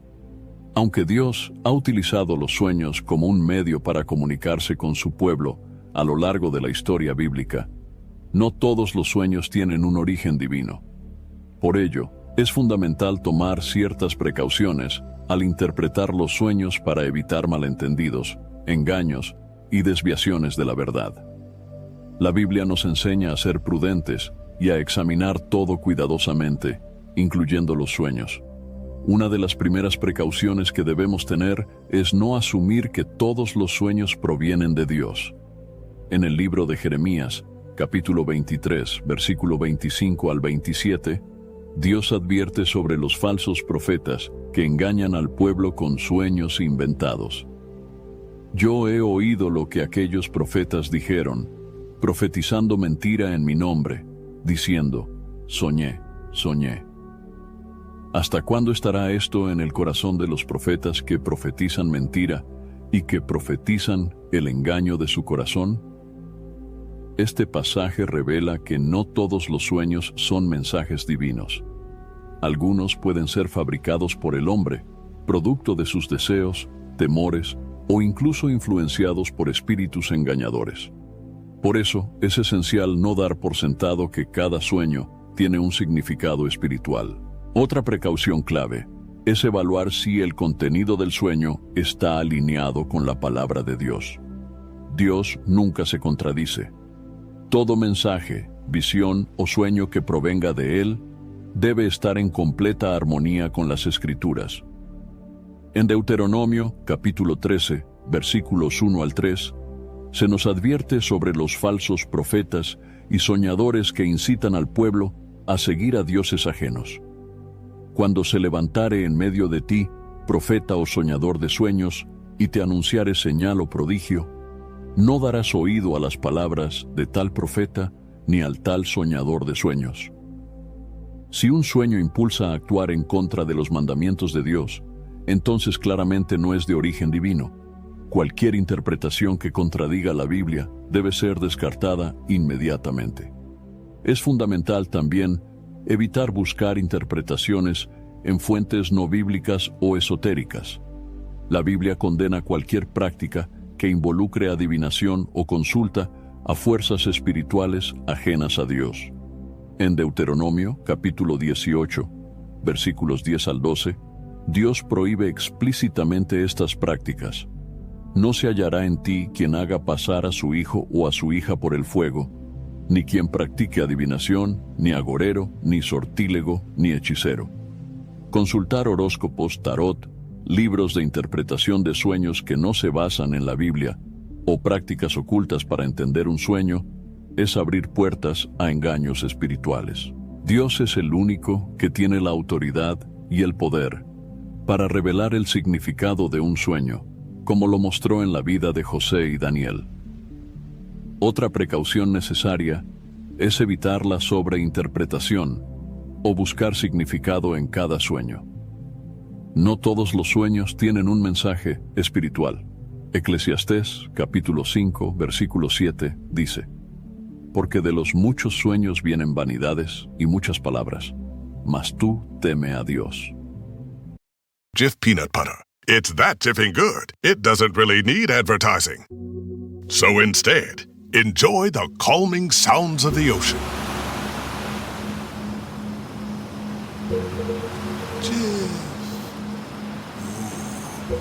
Aunque Dios ha utilizado los sueños como un medio para comunicarse con su pueblo a lo largo de la historia bíblica, no todos los sueños tienen un origen divino. Por ello, es fundamental tomar ciertas precauciones al interpretar los sueños para evitar malentendidos, engaños y desviaciones de la verdad. La Biblia nos enseña a ser prudentes y a examinar todo cuidadosamente, incluyendo los sueños. Una de las primeras precauciones que debemos tener es no asumir que todos los sueños provienen de Dios. En el libro de Jeremías, capítulo 23, versículo 25 al 27, Dios advierte sobre los falsos profetas que engañan al pueblo con sueños inventados. Yo he oído lo que aquellos profetas dijeron, profetizando mentira en mi nombre, diciendo: soñé, soñé. ¿Hasta cuándo estará esto en el corazón de los profetas que profetizan mentira y que profetizan el engaño de su corazón? Este pasaje revela que no todos los sueños son mensajes divinos. Algunos pueden ser fabricados por el hombre, producto de sus deseos, temores o incluso influenciados por espíritus engañadores. Por eso, es esencial no dar por sentado que cada sueño tiene un significado espiritual. Otra precaución clave es evaluar si el contenido del sueño está alineado con la palabra de Dios. Dios nunca se contradice. Todo mensaje, visión o sueño que provenga de Él debe estar en completa armonía con las Escrituras. En Deuteronomio, capítulo 13, versículos 1 al 3, se nos advierte sobre los falsos profetas y soñadores que incitan al pueblo a seguir a dioses ajenos. Cuando se levantare en medio de ti profeta o soñador de sueños, y te anunciare señal o prodigio, no darás oído a las palabras de tal profeta ni al tal soñador de sueños. Si un sueño impulsa a actuar en contra de los mandamientos de Dios, entonces claramente no es de origen divino. Cualquier interpretación que contradiga la Biblia debe ser descartada inmediatamente. Es fundamental también evitar buscar interpretaciones en fuentes no bíblicas o esotéricas. La Biblia condena cualquier práctica que involucre adivinación o consulta a fuerzas espirituales ajenas a Dios. En Deuteronomio, capítulo 18, versículos 10 al 12, Dios prohíbe explícitamente estas prácticas. No se hallará en ti quien haga pasar a su hijo o a su hija por el fuego, ni quien practique adivinación, ni agorero, ni sortílego, ni hechicero. Consultar horóscopos, tarot, libros de interpretación de sueños que no se basan en la Biblia o prácticas ocultas para entender un sueño es abrir puertas a engaños espirituales. Dios es el único que tiene la autoridad y el poder para revelar el significado de un sueño, como lo mostró en la vida de José y Daniel. Otra precaución necesaria es evitar la sobreinterpretación o buscar significado en cada sueño. No todos los sueños tienen un mensaje espiritual. Eclesiastés, capítulo 5, versículo 7, dice: porque de los muchos sueños vienen vanidades y muchas palabras, mas tú teme a Dios.
Jif peanut butter. It's that jiffing good, it doesn't really need advertising. So instead, enjoy the calming sounds of the ocean. Jif. Ooh,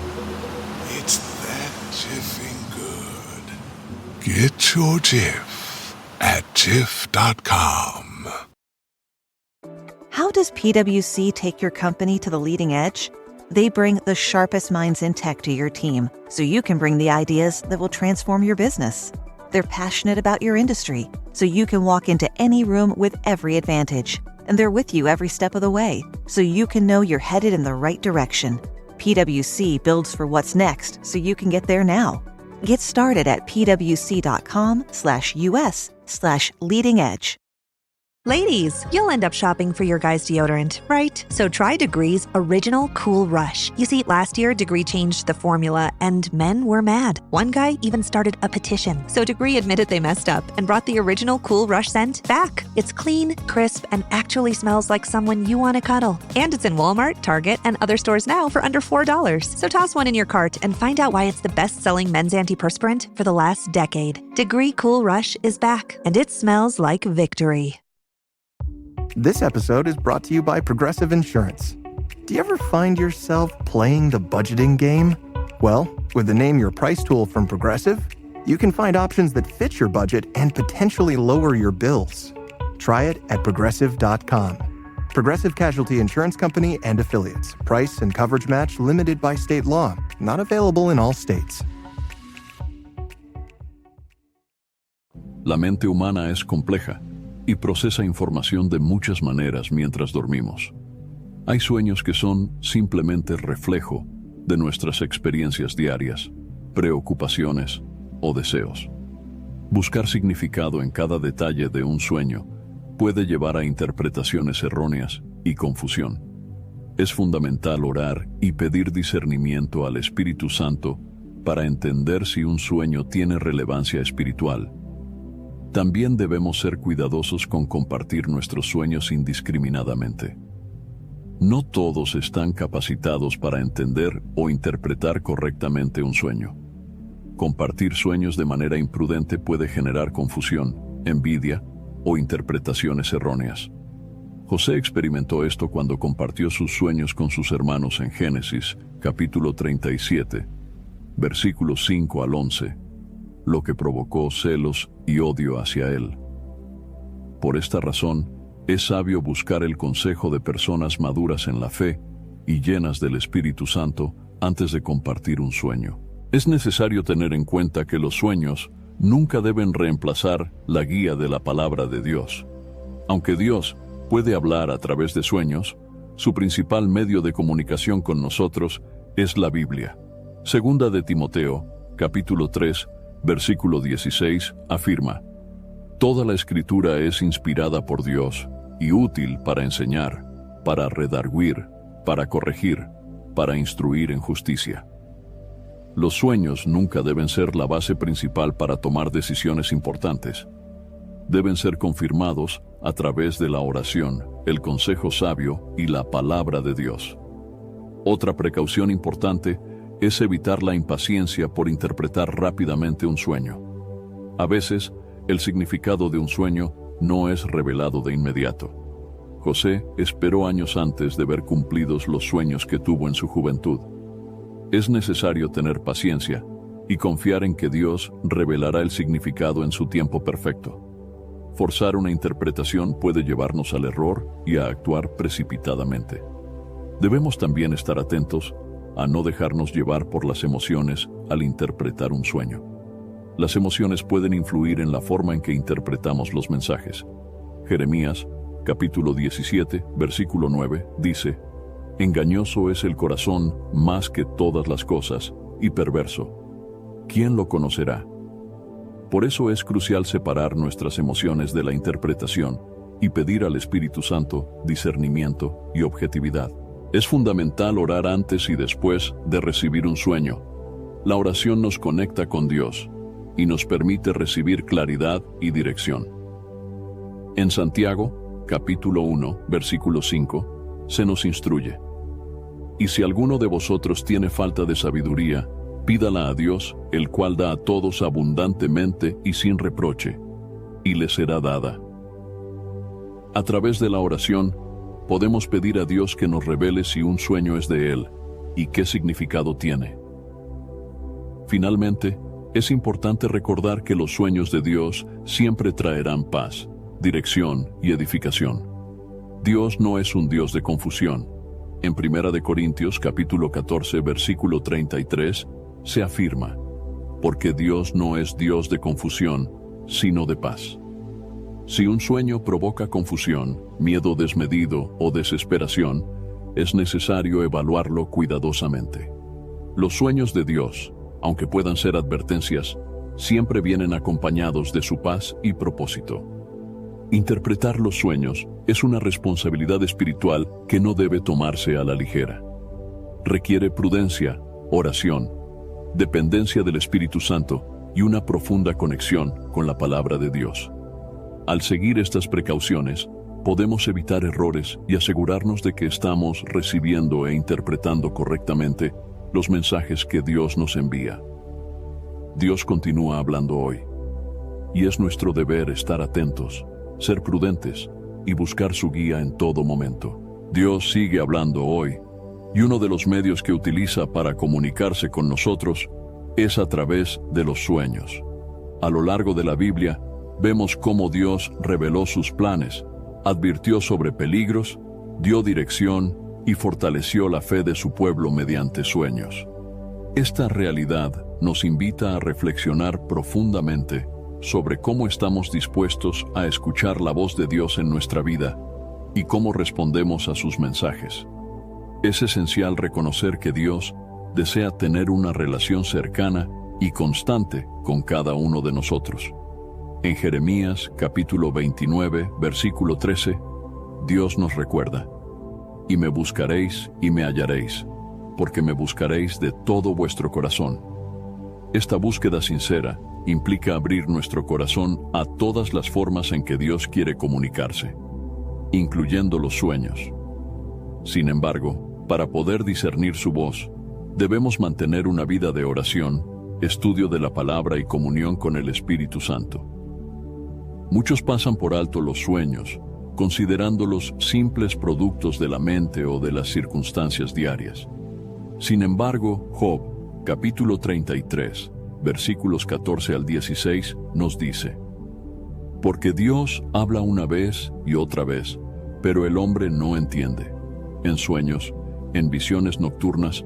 it's that jiffing good. Get your Jif at Jif.com.
How does PwC take your company to the leading edge? They bring the sharpest minds in tech to your team, so you can bring the ideas that will transform your business. They're passionate about your industry, so you can walk into any room with every advantage. And they're with you every step of the way, so you can know you're headed in the right direction. PwC builds for what's next, so you can get there now. Get started at pwc.com/us/leading edge.
Ladies, you'll end up shopping for your guy's deodorant, right? So try Degree's Original Cool Rush. You see, last year, Degree changed the formula, and men were mad. One guy even started a petition. So Degree admitted they messed up and brought the Original Cool Rush scent back. It's clean, crisp, and actually smells like someone you want to cuddle. And it's in Walmart, Target, and other stores now for under $4. So toss one in your cart and find out why it's the best-selling men's antiperspirant for the last decade. Degree Cool Rush is back, and it smells like victory.
This episode is brought to you by Progressive Insurance. Do you ever find yourself playing the budgeting game? Well, with the Name Your Price tool from Progressive, you can find options that fit your budget and potentially lower your bills. Try it at Progressive.com. Progressive Casualty Insurance Company and Affiliates. Price and coverage match limited by state law. Not available in all states.
La mente humana es compleja y procesa información de muchas maneras mientras dormimos. Hay sueños que son simplemente reflejo de nuestras experiencias diarias, preocupaciones o deseos. Buscar significado en cada detalle de un sueño puede llevar a interpretaciones erróneas y confusión. Es fundamental orar y pedir discernimiento al Espíritu Santo para entender si un sueño tiene relevancia espiritual. También debemos ser cuidadosos con compartir nuestros sueños indiscriminadamente. No todos están capacitados para entender o interpretar correctamente un sueño. Compartir sueños de manera imprudente puede generar confusión, envidia o interpretaciones erróneas. José experimentó esto cuando compartió sus sueños con sus hermanos en Génesis, capítulo 37, versículos 5 al 11. Lo que provocó celos y odio hacia él. Por esta razón, es sabio buscar el consejo de personas maduras en la fe y llenas del Espíritu Santo antes de compartir un sueño. Es necesario tener en cuenta que los sueños nunca deben reemplazar la guía de la palabra de Dios. Aunque Dios puede hablar a través de sueños, su principal medio de comunicación con nosotros es la Biblia. Segunda de Timoteo, capítulo 3, versículo 16, afirma: Toda la Escritura es inspirada por Dios y útil para enseñar, para redarguir, para corregir, para instruir en justicia. Los sueños nunca deben ser la base principal para tomar decisiones importantes. Deben ser confirmados a través de la oración, el consejo sabio y la palabra de Dios. Otra precaución importante es evitar la impaciencia por interpretar rápidamente un sueño. A veces, el significado de un sueño no es revelado de inmediato. José esperó años antes de ver cumplidos los sueños que tuvo en su juventud. Es necesario tener paciencia y confiar en que Dios revelará el significado en su tiempo perfecto. Forzar una interpretación puede llevarnos al error y a actuar precipitadamente. Debemos también estar atentos a no dejarnos llevar por las emociones al interpretar un sueño. Las emociones pueden influir en la forma en que interpretamos los mensajes. Jeremías, capítulo 17, versículo 9, dice: Engañoso es el corazón más que todas las cosas, y perverso. ¿Quién lo conocerá? Por eso es crucial separar nuestras emociones de la interpretación y pedir al Espíritu Santo discernimiento y objetividad. Es fundamental orar antes y después de recibir un sueño. La oración nos conecta con Dios y nos permite recibir claridad y dirección. En Santiago, capítulo 1, versículo 5, se nos instruye: Y si alguno de vosotros tiene falta de sabiduría, pídala a Dios, el cual da a todos abundantemente y sin reproche, y le será dada. A través de la oración, podemos pedir a Dios que nos revele si un sueño es de Él y qué significado tiene. Finalmente, es importante recordar que los sueños de Dios siempre traerán paz, dirección y edificación. Dios no es un Dios de confusión. En 1 Corintios capítulo 14, versículo 33, se afirma: porque Dios no es Dios de confusión, sino de paz. Si un sueño provoca confusión, miedo desmedido o desesperación, es necesario evaluarlo cuidadosamente. Los sueños de Dios, aunque puedan ser advertencias, siempre vienen acompañados de su paz y propósito. Interpretar los sueños es una responsabilidad espiritual que no debe tomarse a la ligera. Requiere prudencia, oración, dependencia del Espíritu Santo y una profunda conexión con la palabra de Dios. Al seguir estas precauciones, podemos evitar errores y asegurarnos de que estamos recibiendo e interpretando correctamente los mensajes que Dios nos envía. Dios continúa hablando hoy, y es nuestro deber estar atentos, ser prudentes y buscar su guía en todo momento. Dios sigue hablando hoy, y uno de los medios que utiliza para comunicarse con nosotros es a través de los sueños. A lo largo de la Biblia, vemos cómo Dios reveló sus planes, advirtió sobre peligros, dio dirección y fortaleció la fe de su pueblo mediante sueños. Esta realidad nos invita a reflexionar profundamente sobre cómo estamos dispuestos a escuchar la voz de Dios en nuestra vida y cómo respondemos a sus mensajes. Es esencial reconocer que Dios desea tener una relación cercana y constante con cada uno de nosotros. En Jeremías capítulo 29, versículo 13, Dios nos recuerda: y me buscaréis y me hallaréis, porque me buscaréis de todo vuestro corazón. Esta búsqueda sincera implica abrir nuestro corazón a todas las formas en que Dios quiere comunicarse, incluyendo los sueños. Sin embargo, para poder discernir su voz, debemos mantener una vida de oración, estudio de la palabra y comunión con el Espíritu Santo. Muchos pasan por alto los sueños, considerándolos simples productos de la mente o de las circunstancias diarias. Sin embargo, Job, capítulo 33, versículos 14 al 16, nos dice: porque Dios habla una vez y otra vez, pero el hombre no entiende. En sueños, en visiones nocturnas,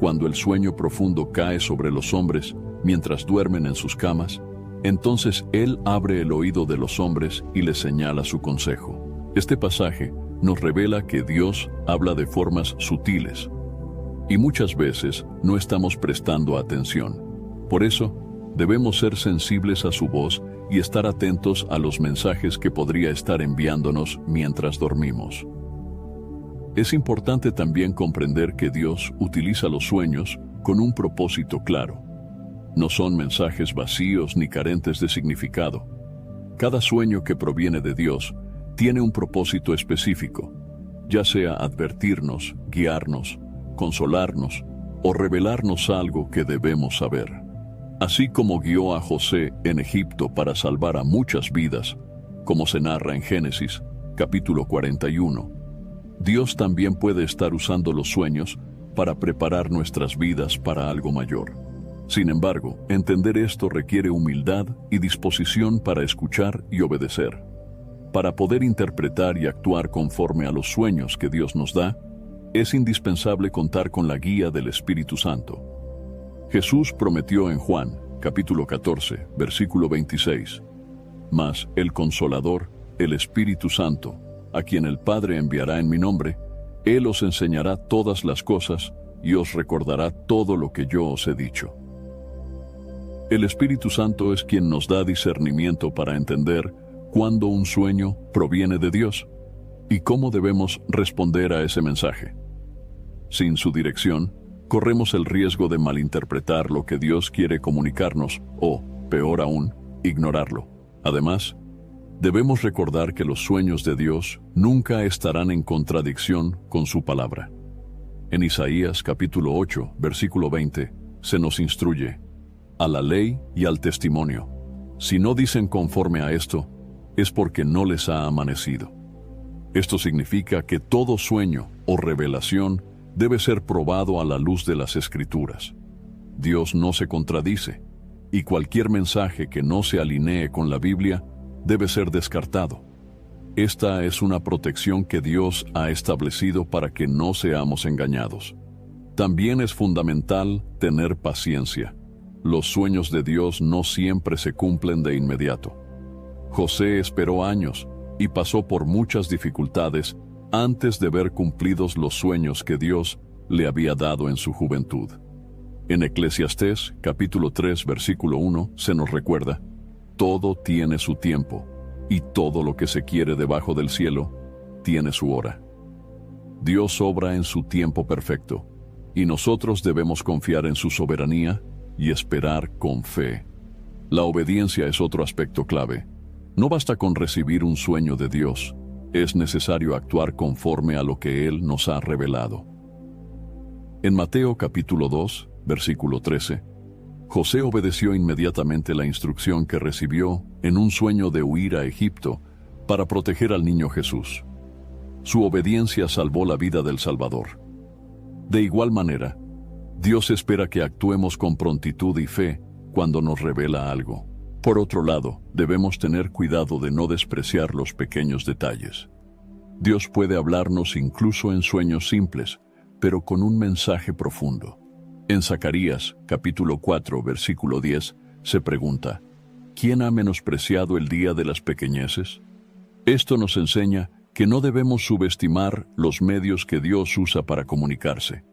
cuando el sueño profundo cae sobre los hombres mientras duermen en sus camas, entonces Él abre el oído de los hombres y les señala su consejo. Este pasaje nos revela que Dios habla de formas sutiles y muchas veces no estamos prestando atención. Por eso, debemos ser sensibles a su voz y estar atentos a los mensajes que podría estar enviándonos mientras dormimos. Es importante también comprender que Dios utiliza los sueños con un propósito claro. No son mensajes vacíos ni carentes de significado. Cada sueño que proviene de Dios tiene un propósito específico, ya sea advertirnos, guiarnos, consolarnos o revelarnos algo que debemos saber. Así como guió a José en Egipto para salvar a muchas vidas, como se narra en Génesis, capítulo 41, Dios también puede estar usando los sueños para preparar nuestras vidas para algo mayor. Sin embargo, entender esto requiere humildad y disposición para escuchar y obedecer. Para poder interpretar y actuar conforme a los sueños que Dios nos da, es indispensable contar con la guía del Espíritu Santo. Jesús prometió en Juan, capítulo 14, versículo 26, «Mas el Consolador, el Espíritu Santo, a quien el Padre enviará en mi nombre, Él os enseñará todas las cosas y os recordará todo lo que yo os he dicho». El Espíritu Santo es quien nos da discernimiento para entender cuándo un sueño proviene de Dios y cómo debemos responder a ese mensaje. Sin su dirección, corremos el riesgo de malinterpretar lo que Dios quiere comunicarnos o, peor aún, ignorarlo. Además, debemos recordar que los sueños de Dios nunca estarán en contradicción con su palabra. En Isaías capítulo 8, versículo 20, se nos instruye: a la ley y al testimonio. Si no dicen conforme a esto, es porque no les ha amanecido. Esto significa que todo sueño o revelación debe ser probado a la luz de las Escrituras. Dios no se contradice, y cualquier mensaje que no se alinee con la Biblia debe ser descartado. Esta es una protección que Dios ha establecido para que no seamos engañados. También es fundamental tener paciencia. Los sueños de Dios no siempre se cumplen de inmediato. José esperó años y pasó por muchas dificultades antes de ver cumplidos los sueños que Dios le había dado en su juventud. En Eclesiastés, capítulo 3, versículo 1, se nos recuerda: todo tiene su tiempo, y todo lo que se quiere debajo del cielo tiene su hora. Dios obra en su tiempo perfecto, y nosotros debemos confiar en su soberanía y esperar con fe. La obediencia es otro aspecto clave. No basta con recibir un sueño de Dios, es necesario actuar conforme a lo que Él nos ha revelado. En Mateo capítulo 2, versículo 13, José obedeció inmediatamente la instrucción que recibió en un sueño de huir a Egipto para proteger al niño Jesús. Su obediencia salvó la vida del Salvador. De igual manera, Dios espera que actuemos con prontitud y fe cuando nos revela algo. Por otro lado, debemos tener cuidado de no despreciar los pequeños detalles. Dios puede hablarnos incluso en sueños simples, pero con un mensaje profundo. En Zacarías, capítulo 4, versículo 10, se pregunta: ¿quién ha menospreciado el día de las pequeñeces? Esto nos enseña que no debemos subestimar los medios que Dios usa para comunicarse.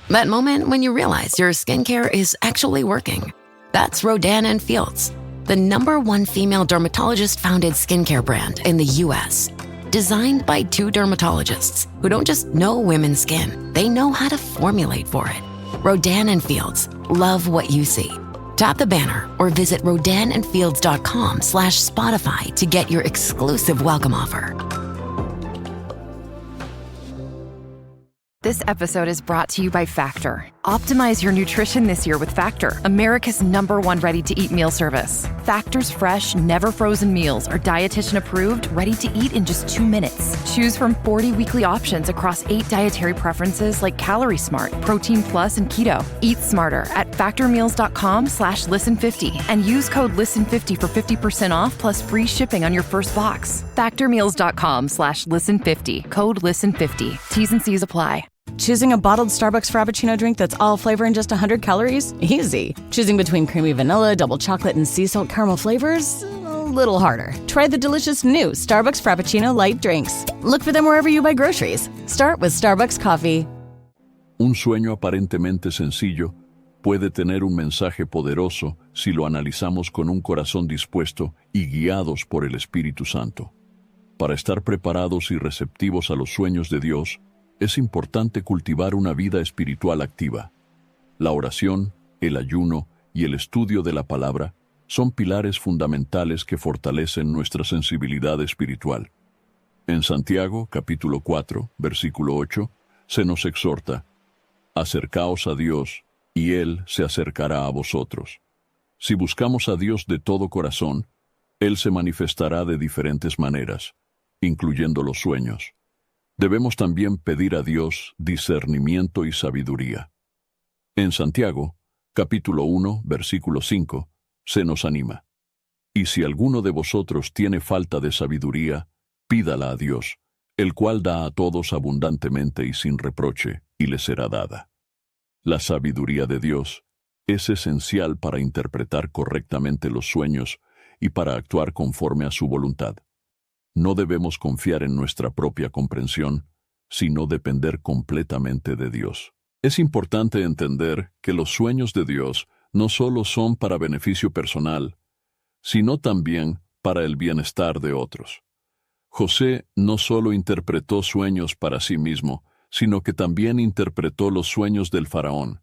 That moment when you realize your skincare is actually working. That's Rodan & Fields, the #1 female dermatologist-founded skincare brand in the U.S. Designed by 2 dermatologists who don't just know women's skin, they know how to formulate for it. Rodan & Fields, love what you see. Tap the banner or visit rodanandfields.com/Spotify to get your exclusive welcome offer.
This episode is brought to you by Factor. Optimize your nutrition this year with Factor, America's #1 ready-to-eat meal service. Factor's fresh, never frozen meals are dietitian approved, ready to eat in just 2 minutes. Choose from 40 weekly options across 8 dietary preferences like Calorie Smart, Protein Plus, and Keto. Eat smarter at factormeals.com/listen50 and use code listen50 for 50% off plus free shipping on your first box. Factormeals.com/listen50, code listen50. T's and C's apply.
Choosing a bottled Starbucks Frappuccino drink that's all flavor and just 100 calories? Easy. Choosing between creamy vanilla, double chocolate, and sea salt caramel flavors? A little harder. Try the delicious new Starbucks Frappuccino light drinks. Look for them wherever you buy groceries. Start with Starbucks Coffee.
Un sueño aparentemente sencillo puede tener un mensaje poderoso si lo analizamos con un corazón dispuesto y guiados por el Espíritu Santo. Para estar preparados y receptivos a los sueños de Dios, es importante cultivar una vida espiritual activa. La oración, el ayuno y el estudio de la palabra son pilares fundamentales que fortalecen nuestra sensibilidad espiritual. En Santiago, capítulo 4, versículo 8, se nos exhorta: acercaos a Dios, y Él se acercará a vosotros. Si buscamos a Dios de todo corazón, Él se manifestará de diferentes maneras, incluyendo los sueños. Debemos también pedir a Dios discernimiento y sabiduría. En Santiago, capítulo 1, versículo 5, se nos anima: y si alguno de vosotros tiene falta de sabiduría, pídala a Dios, el cual da a todos abundantemente y sin reproche, y le será dada. La sabiduría de Dios es esencial para interpretar correctamente los sueños y para actuar conforme a su voluntad. No debemos confiar en nuestra propia comprensión, sino depender completamente de Dios. Es importante entender que los sueños de Dios no solo son para beneficio personal, sino también para el bienestar de otros. José no solo interpretó sueños para sí mismo, sino que también interpretó los sueños del faraón,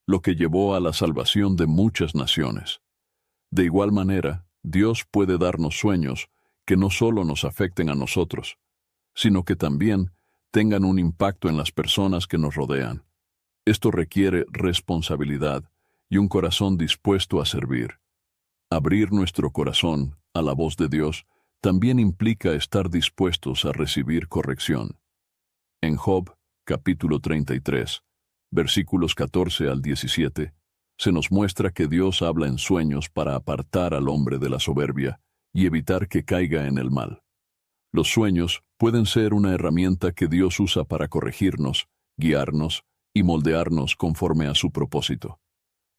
lo que llevó a la salvación de muchas naciones. De igual manera, Dios puede darnos sueños que no solo nos afecten a nosotros, sino que también tengan un impacto en las personas que nos rodean. Esto requiere responsabilidad y un corazón dispuesto a servir. Abrir nuestro corazón a la voz de Dios también implica estar dispuestos a recibir corrección. En Job, capítulo 33, versículos 14 al 17, se nos muestra que Dios habla en sueños para apartar al hombre de la soberbia y evitar que caiga en el mal. Los sueños pueden ser una herramienta que Dios usa para corregirnos, guiarnos y moldearnos conforme a su propósito.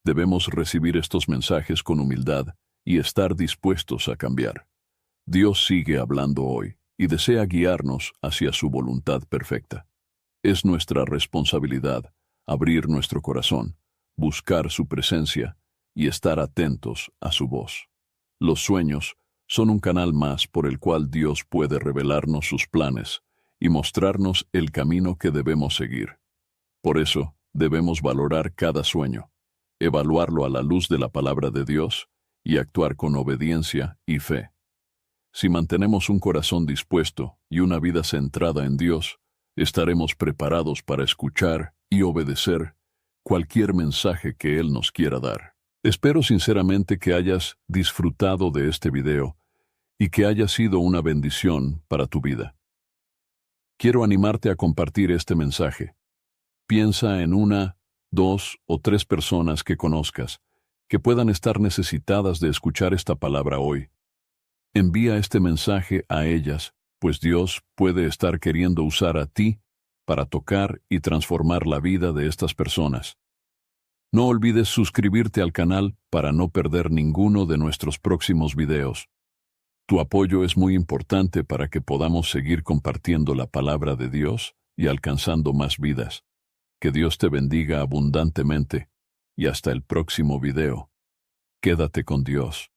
Debemos recibir estos mensajes con humildad y estar dispuestos a cambiar. Dios sigue hablando hoy y desea guiarnos hacia su voluntad perfecta. Es nuestra responsabilidad abrir nuestro corazón, buscar su presencia y estar atentos a su voz. Los sueños son un canal más por el cual Dios puede revelarnos sus planes y mostrarnos el camino que debemos seguir. Por eso, debemos valorar cada sueño, evaluarlo a la luz de la palabra de Dios y actuar con obediencia y fe. Si mantenemos un corazón dispuesto y una vida centrada en Dios, estaremos preparados para escuchar y obedecer cualquier mensaje que Él nos quiera dar. Espero sinceramente que hayas disfrutado de este video y que haya sido una bendición para tu vida. Quiero animarte a compartir este mensaje. Piensa en 1, 2 o 3 personas que conozcas que puedan estar necesitadas de escuchar esta palabra hoy. Envía este mensaje a ellas, pues Dios puede estar queriendo usar a ti para tocar y transformar la vida de estas personas. No olvides suscribirte al canal para no perder ninguno de nuestros próximos videos. Tu apoyo es muy importante para que podamos seguir compartiendo la palabra de Dios y alcanzando más vidas. Que Dios te bendiga abundantemente y hasta el próximo video. Quédate con Dios.